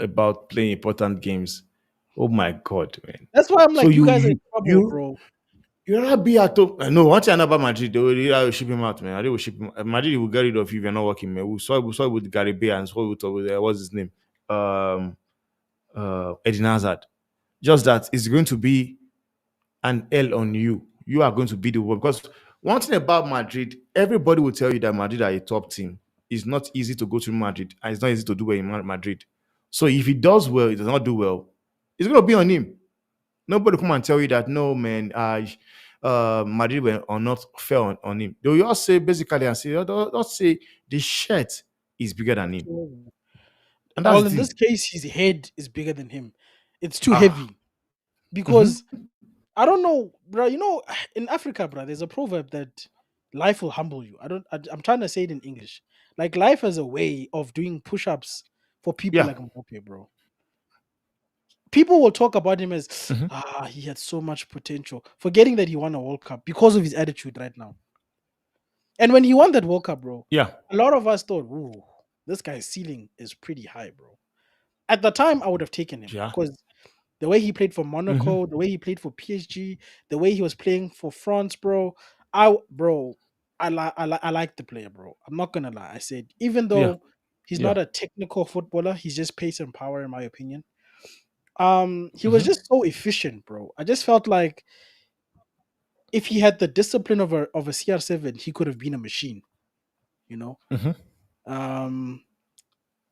playing important games. Oh my god, man. That's why I'm So like, you you guys are in you trouble, you bro. you rather be at home. No, one thing about Madrid, they will ship him out, man. They will ship him. Madrid will get rid of you if you're not working, man. We saw it with Gary Bay and saw it with what's his name? Um Eden Hazard. Just that it's going to be an L on you. You are going to be the one. Because one thing about Madrid, everybody will tell you that Madrid are a top team. It's not easy to go to Madrid, and it's not easy to do well in Madrid. So if he does well, he does not do well, it's going to be on him. Nobody come and tell you that no, man. Madrid were or not fair on him. They will all say basically and say, don't say the shirt is bigger than him, and that's Well, the in this thing. case, his head is bigger than him. It's too Ah, heavy because mhm. I don't know, bro. You know, in Africa, bro, there's a proverb that life will humble you. I'm trying to say it in English. Like life has a way of doing push-ups for people Yeah. like Mbappe, bro. People will talk about him as Mhm. he had so much potential, forgetting that he won a World Cup because of his attitude right now. And when he won that World Cup, bro, Yeah. a lot of us thought, "Ooh, this guy's ceiling is pretty high, bro." At the time, I would have taken him Yeah. because the way he played for Hmm. Monaco, the way he played for PSG, the way he was playing for France, bro. Bro, I like the player, bro. I'm not gonna lie. I said even Yeah. though he's Yeah. not a technical footballer, he's just pace and power, in my opinion. He was Hmm. just so efficient, bro. I just felt like if he had the discipline of a CR7, he could have been a machine, you know. Hmm. Um,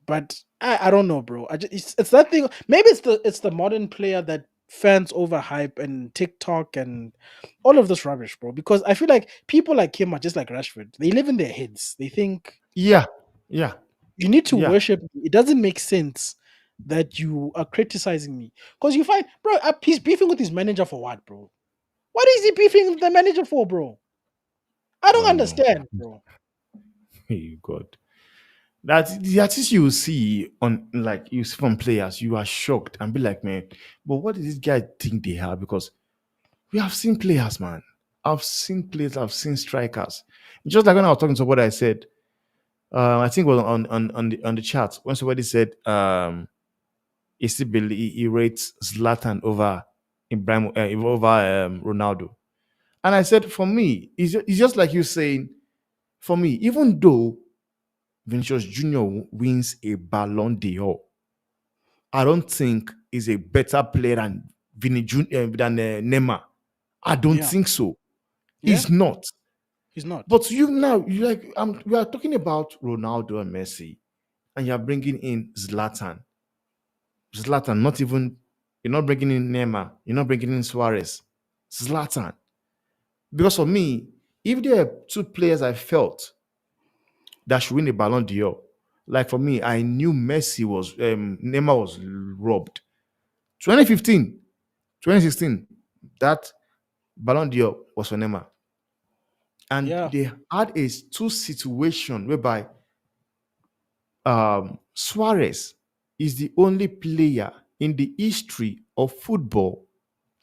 but I don't know, bro. It's that thing. Maybe it's the modern player that fans overhype and TikTok and all of this rubbish, bro. Because I feel like people like him are just like Rashford. They live in their heads. They think Yeah. Yeah. you need to Yeah. worship me. It doesn't make sense that you are criticizing me because you find, bro, he's beefing with his manager for what, bro? What is he beefing with the manager for, bro? I I don't don't know. understand, bro. Hey God. That the artists you will see on like you see from players, you are shocked and be like, man, but what does this guy think they have? Because we have seen players, man. I've seen players, I've seen strikers. Just like when I was talking to what I said, I think it was on the chat when somebody said he still believe he rates Zlatan over Ibrahim over Ronaldo. And I said, for me, it's just like you saying, for me, even though Vinicius Junior wins a Ballon d'Or, I don't think he's a better player than Neymar. I don't Yeah, think so. yeah, He's not. he's not. But you now, you like, we are talking about Ronaldo and Messi, and you are bringing in Zlatan. Zlatan, not even, you're not bringing in Neymar, you're not bringing in Suarez. Zlatan. Because for me, if there are two players I felt that should win a Ballon d'Or, like for me, I knew Neymar was robbed. 2015, 2016, that Ballon d'Or was for Neymar. And Yeah, they had a two situation whereby Suarez is the only player in the history of football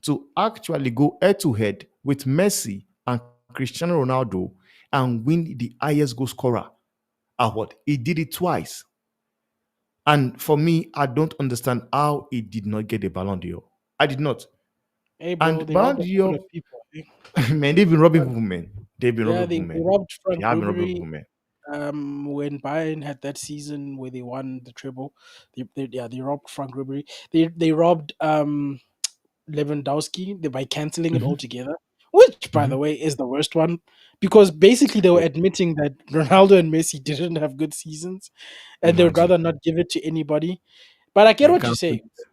to actually go head to head with Messi and Cristiano Ronaldo and win the highest goal scorer award. He did it twice. And for me, I don't understand how he did not get a Ballon d'Or. I did not. hey, bro, And they Ballon robbed a couple d'Or, of people. Eh? man, they've been robbing people, man. They've been Yeah, robbing they, people, they man. robbed They Frank have been robbing Ribery. people, man. When Bayern had that season where they won the treble, they robbed Frank Ribery. They robbed Lewandowski by canceling it Hmm. altogether. Which, by the Hmm. way, is the worst one because basically they were Oh, admitting that Ronaldo and Messi didn't have good seasons, and they would imagine. rather not give it to anybody. But I get They what you're canceled saying. it.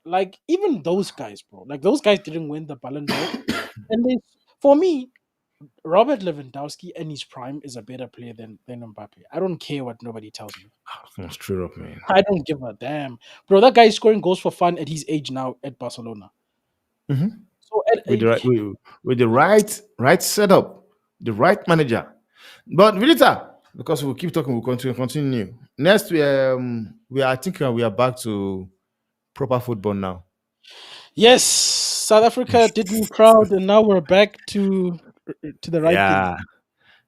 like even those guys, bro. Like those guys didn't win the Ballon d'Or, and they, for me, Robert Lewandowski in his prime is a better player than Mbappe. I don't care what nobody tells me. Come on, straight up, man. I don't give a damn, bro. That guy is scoring goals for fun at his age now at Barcelona. Mhm. So With the right, with the right setup, the right manager. But Vilita, because we'll keep talking, we'll continue. Next, we are I think we are back to proper football now. yes, South Africa did me proud, and now we're back to the right thing. Yeah,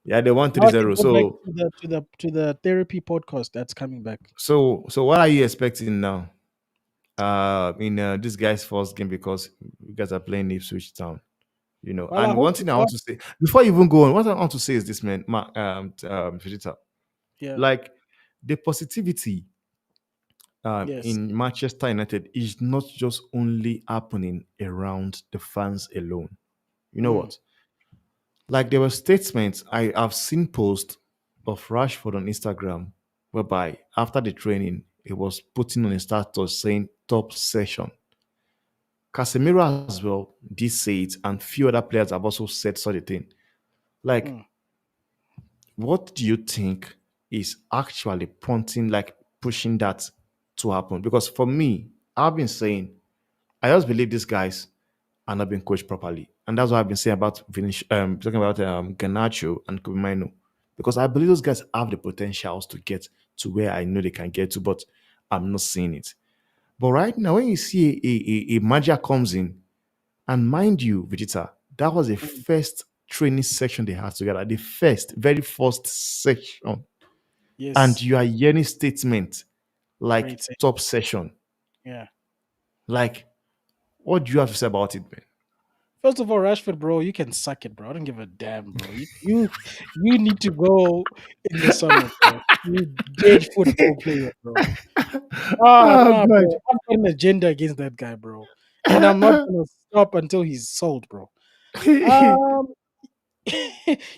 yeah, they won Now three I can zero. go back So, to the therapy podcast that's coming back. so what are you expecting now? In this guy's first game because you guys are playing Ipswich Town. Well, I And hope one we thing I want start. to say before you even go on, what I want to say is this, man, Vegeta, Yeah. like the positivity Yes. in Manchester United is not just only happening around the fans alone. You know Mm, what? Like there were statements I have seen posts of Rashford on Instagram whereby after the training he was putting on a status saying top session. Casemiro as well did say it, and few other players have also said such a thing. Like, mm, what do you think is actually prompting, like pushing that to happen? Because for me, I've been saying I just believe these guys are not being coached properly, and that's what I've been saying about talking about Garnacho and Kubimino, because I believe those guys have the potentials to get to where I know they can get to, but I'm not seeing it. But right now, when you see a Magia comes in, and mind you, Vegeta, that was the mm. first training section they had together, the very first section. And Yes. you are hearing statement like Great. top session. Yeah. Like, what do you have to say about it, man? First of all, Rashford, bro, you can suck it, bro. I don't give a damn, bro. You need to go in the summer, bro. You dead football player, bro. Ah, Oh, nah, God. bro. I've got an agenda against that guy, bro. And I'm not gonna stop until he's sold, bro. Um,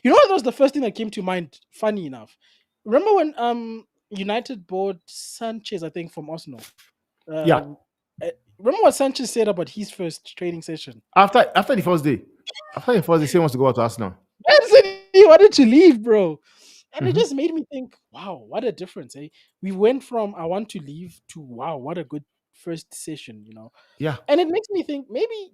what was the first thing that came to mind? Funny enough, remember when United bought Sanchez, I think, from Arsenal. Yeah. Uh, Remember what Sanchez said about his first training session? After the first day, he say he wants to go out to Arsenal. Man said he wanted to leave, bro. And it Mhm. just made me think, wow, what a difference, eh? We went from I want to leave to wow, what a good first session. Yeah. And it makes me think maybe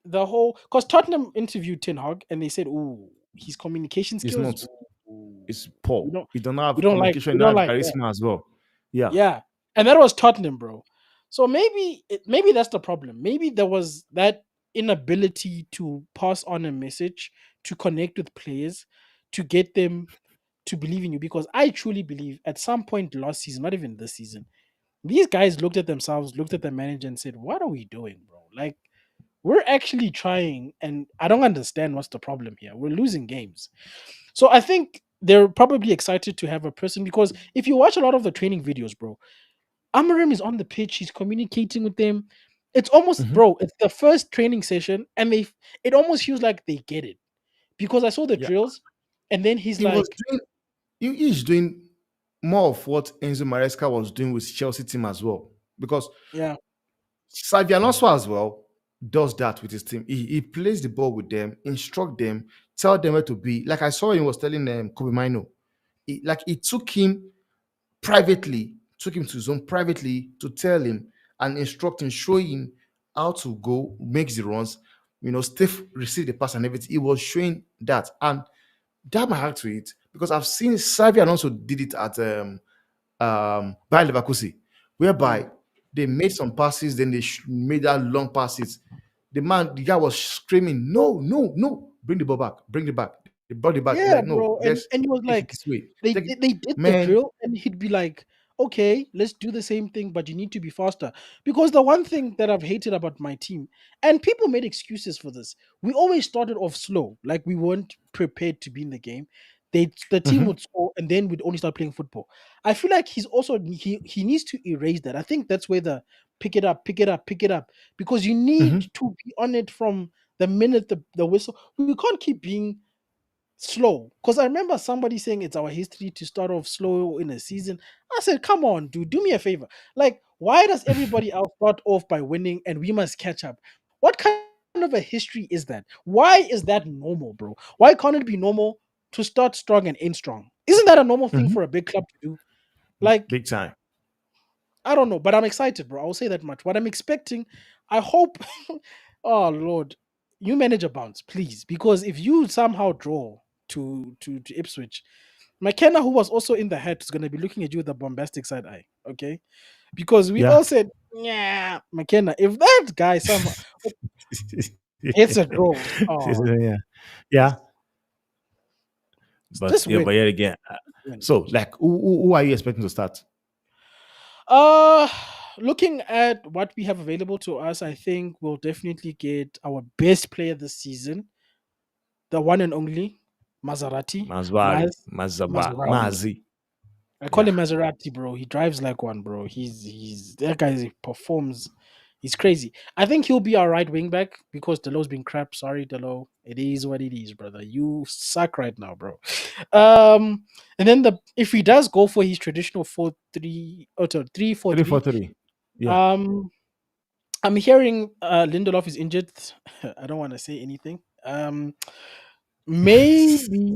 the whole because Tottenham interviewed Ten Hag and they said, "Oh, his communication It's skills, not. ooh, It's we poor. don't, He don't we have don't like, communication. He we don't don't have like that." charisma as well. Yeah. Yeah, and that was Tottenham, bro. So maybe that's the problem. Maybe there was that inability to pass on a message, to connect with players, to get them to believe in you. Because I truly believe at some point last season, not even this season, these guys looked at themselves, looked at the manager, and said, "What are we doing, bro? Like." We're actually trying, and I don't understand what's the problem here. We're losing games. So I think they're probably excited to have a person because if you watch a lot of the training videos, bro, Amarim is on the pitch, he's communicating with them. It's almost, Mhm. bro, it's the first training session, and it almost feels like they get it. Because I saw the Yeah. drills, and then he's He was like, doing. He's doing more of what Enzo Maresca was doing with Chelsea team as well, because yeah, Xabi Alonso as well does that with his team. He plays the ball with them, instruct them, tell them where to be. Like I saw him was telling Kobe Mino, he took him privately, took him to his own privately to tell him and instruct him, show him how to go, make the runs, Steph receive the pass and everything. He was showing that. And that might add to it because I've seen Xavi Alonso did it at Bayer Leverkusen, mm, whereby they made some passes, then they made that long passes. The guy was screaming, "No, no, no! Bring the ball back! Bring it back!" They brought it back. They're yeah, like, "No, bro. And let's and he was take it like, this way." they Take it, did they did the man. drill, and he'd be like, okay, let's do the same thing, but you need to be faster. Because the one thing that I've hated about my team, and people made excuses for this, we always started off slow, like we weren't prepared to be in the game. The team Mhm, would score, and then we'd only start playing football. I feel like he needs to erase that. I think that's where the pick it up, pick it up, pick it up, because you need mhm. to be on it from the minute the whistle. We can't keep being slow. Because I remember somebody saying it's our history to start off slow in a season. I said, come on, dude, do me a favor. Like, Why does everybody else start off by winning and we must catch up? What kind of a history is that? Why is that normal, bro? Why can't it be normal to start strong and end strong? Isn't that a normal thing Mhm. for a big club to do? Like, Big time. I don't know, but I'm excited, bro. I will say that much. What I'm expecting, I hope, oh Lord, you manage a bounce, please, because if you somehow draw to Ipswich, McKenna, who was also in the hat, is going to be looking at you with a bombastic side eye. Okay, because we Yeah. all said, yeah, McKenna. If that guy somehow gets a draw, oh, Yeah. Yeah. just But win, yet again. win. So, like, who are you expecting to start? Uh, Looking at what we have available to us, I think we'll definitely get our best player this season, the one and only Maserati, Mazwari, Maz Mazraoui. Mazi. I call Yeah. him Maserati, bro. He drives like one, bro. He's that guy. He performs. He's crazy. I think he'll be our right wing back because Delo's been crap. Sorry, Delo. It is what it is, brother. You suck right now, bro. And then the if he does go for his traditional 4-3 or 3-4-3, 3-4-3. Yeah. um, I'm hearing Lindelof is injured. I don't want to say anything. Maybe,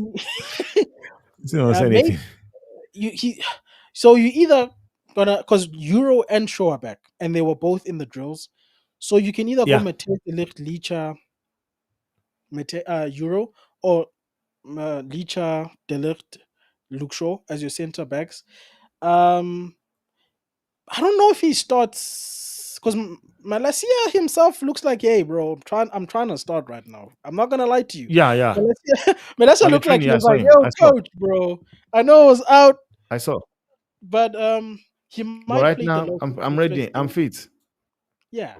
Still don't say maybe anything. you he. So you either gonna because Euro and Shaw are back, and they were both in the drills. So you can either go Yeah. Matej de Ligt, Licha, Euro, or Licha, de Ligt, Luke Shaw as your center backs. Um, I don't know if he starts because Malacia himself looks like, hey, bro, I'm trying to start right now. I'm not gonna lie to you. Yeah. Yeah. Malacia On the looked like training, he I was saw like, him. yo, I saw. coach, bro. I know I was out, I saw. but he But might right play the now, low I'm defense. ready. I'm fit. Yeah.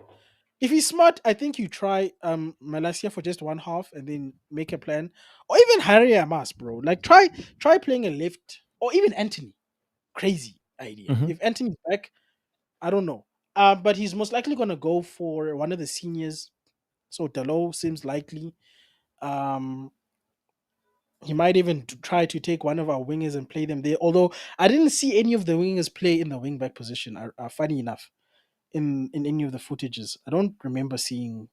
If he's smart, I think you try Malacia for just one half and then make a plan. Or even Harry Amas, bro. Like try playing a left or even Anthony. Crazy idea. Hmm. If Anthony's back, I don't know. But he's most likely gonna go for one of the seniors. So Delo seems likely. Um, he might even try to take one of our wingers and play them there. Although I didn't see any of the wingers play in the wing back position. Funny enough, in any of the footages, I don't remember seeing.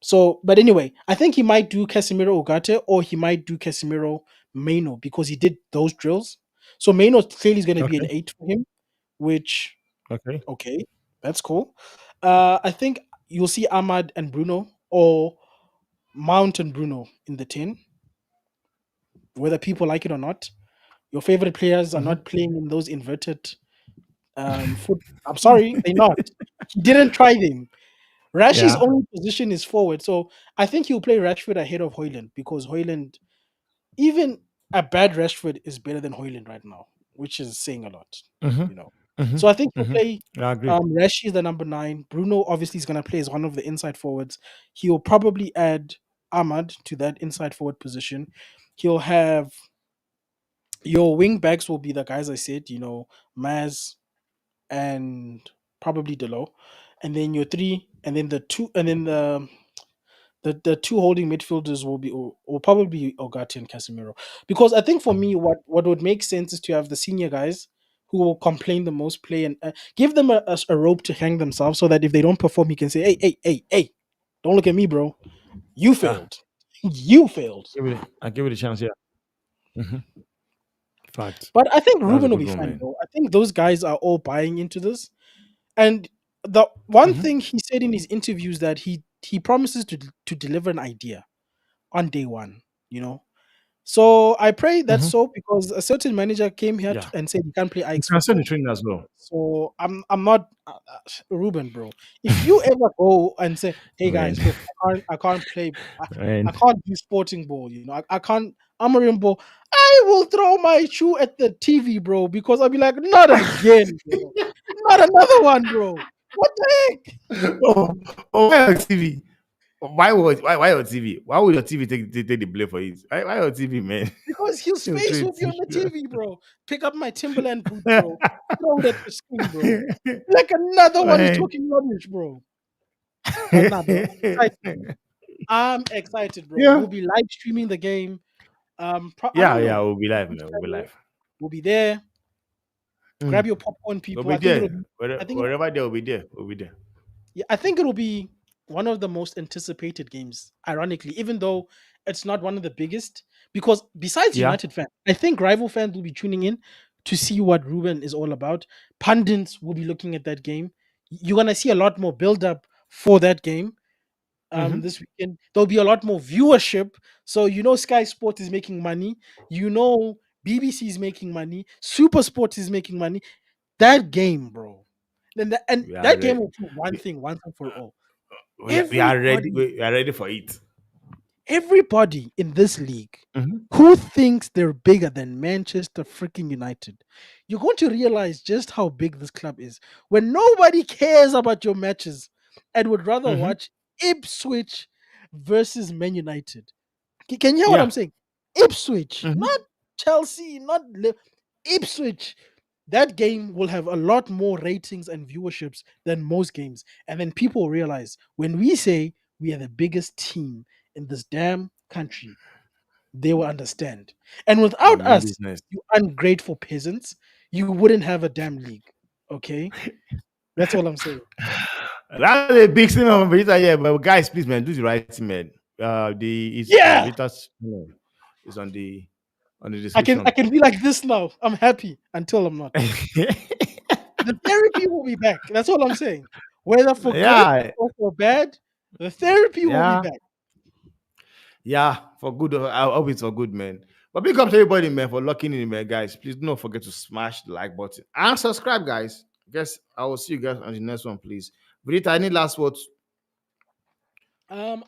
So, but anyway, I think he might do Casemiro Ugarte or he might do Casemiro Maino because he did those drills. So Maino clearly is going to be an Okay. 8 for him, which Okay. okay, that's cool. I think you'll see Ahmad and Bruno or Mount and Bruno in the 10, whether people like it or not. Your favorite players are Hmm. not playing in those inverted foot. I'm sorry, they're not. He didn't try them. Rashi's Yeah. only position is forward, so I think he'll play Rashford ahead of Hoyland because Hoyland, even a bad Rashford, is better than Hoyland right now, which is saying a lot, Hmm. you know. Hmm. So I think he'll Hmm. play I agree. Rashi is the number 9. Bruno obviously is going to play as one of the inside forwards. He'll probably add Ahmad to that inside forward position. He'll have your wing backs will be the guys I said, Maz and probably Delo, and then your three, and then the two, and then the two holding midfielders will probably be Ogati and Casemiro. Because I think for me, what would make sense is to have the senior guys who will complain the most, play and give them a rope to hang themselves, so that if they don't perform, he can say, "Hey, hey, hey, hey, don't look at me, bro. You Yeah. failed. You failed." I give it a chance. Yeah. Hmm. Fact. But I think That's a Ruben will good be one, fine, man. bro. I think those guys are all buying into this. And the one Hmm. thing he said in his interviews that he promises to deliver an idea on day one. You know, so I pray that's Hmm. so because a certain manager came here Yeah. and said he can't play You Ajax can send the football. training as well. So I'm not Ruben, bro. If you ever go and say, "Hey Man. guys, look, I can't play, I Man. can't do sporting ball, I can't Amarim ball," I will throw my shoe at the TV, bro, because I'll be like, "Not again, bro, not another one, bro. What the heck?" Oh, oh, why on TV? Why on TV? Why would your TV take the blame for it? Why on TV, man? Because his You face trade will be on the TV. TV, bro. Pick up my Timberland boot, bro. Throw it at the screen, bro. Like another one is Man. talking rubbish, bro. But nah, bro. I'm excited, bro. I'm excited, bro. Yeah. We'll be live streaming the game. I Yeah, don't yeah, know. we'll be live, Which man. We'll be channel? live. We'll be there. Grab Mm. your popcorn, We'll people. be I think it'll there. be. I think it'll, Wherever there will be there. We'll be there. yeah, I think it'll be one of the most anticipated games. Ironically, even though it's not one of the biggest, because besides Yeah. United fans, I think rival fans will be tuning in to see what Ruben is all about. Pundits will be looking at that game. You're gonna see a lot more build up for that game. Mm-hmm. This weekend there'll be a lot more viewership. So Sky Sport is making money. BBC is making money. Super Sport is making money. That game, bro. And We are that game ready. will prove one We, thing once and for all. we are ready. Everybody, We are ready for it. everybody in this league Mm-hmm. who thinks they're bigger than Manchester freaking United, you're going to realize just how big this club is when nobody cares about your matches and would rather Mm-hmm. watch Ipswich versus Man United. Can you hear what I'm Yeah. saying? Ipswich, Mm-hmm. not Chelsea, not Ipswich. That game will have a lot more ratings and viewerships than most games. And then people realize when we say we are the biggest team in this damn country, they will understand. And We without mean us, business. you ungrateful peasants, you wouldn't have a damn league. Okay? That's all I'm saying. That's a big thing on Vita, yeah. But guys, please, man, do the right thing, man. The is Yeah. Vita's channel is on the I description. can be like this now. I'm happy until I'm not. The therapy will be back. That's all I'm saying. Whether for good Yeah, or for bad, the therapy will be yeah, back. yeah. For good, I hope it's for good, man. But big up to everybody, man, for locking in, man, guys. Please do not forget to smash the like button and subscribe, guys. Guess I will see you guys on the next one, please. Vita, any last words? Um,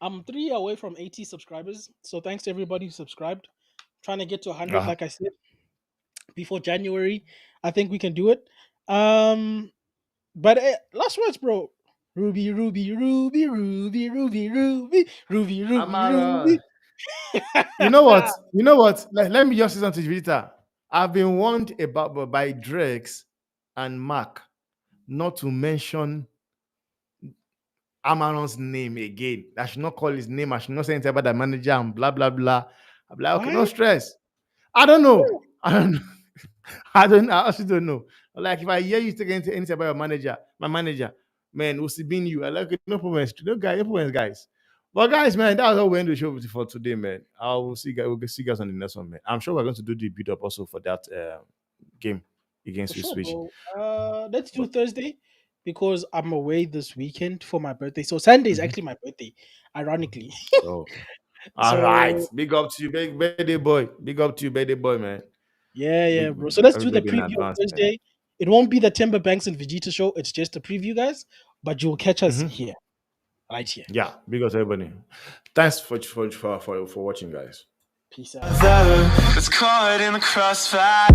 I'm 3 away from 80 subscribers. So thanks to everybody who subscribed. Trying to get to 100, Uh, like I said, before January. I think we can do it. Um, but last words, bro. Ruby, Ruby, Ruby, Ruby, Ruby, Ruby, Ruby, Ruby, Amara. Ruby. You know what? You know what? Let me just say something to Vita. I've been warned about by Drex and Mark not to mention Amaron's name again. I should not call his name. I should not say anything about the manager and blah blah blah. I'm like, okay, no Why? stress. I don't know. I don't know. I don't. I also don't know. Like if I hear you take anything about your manager, my manager, man, who's been you? I like it. No problems. No guys. No problems, guys. But guys, man, that's all we're going to show for today, man. I will see you guys. We'll see you guys on the next one, man. I'm sure we're going to do the build up also for that game For against sure, Switch. bro. Let's do But Thursday because I'm away this weekend for my birthday. So Sunday is mhm. actually my birthday, ironically. Oh, all right. So Big up to you, big birthday boy. Big up to you, birthday boy, man. yeah, yeah, Big bro. So let's do the everybody in preview on advance, man. Thursday. It won't be the Timber Banks and Vegeta show. It's just a preview, guys. But you'll catch us Mhm. here, right here. Yeah, big up to everybody. Thanks for watching, guys. Peace out. It's caught in the crossfire.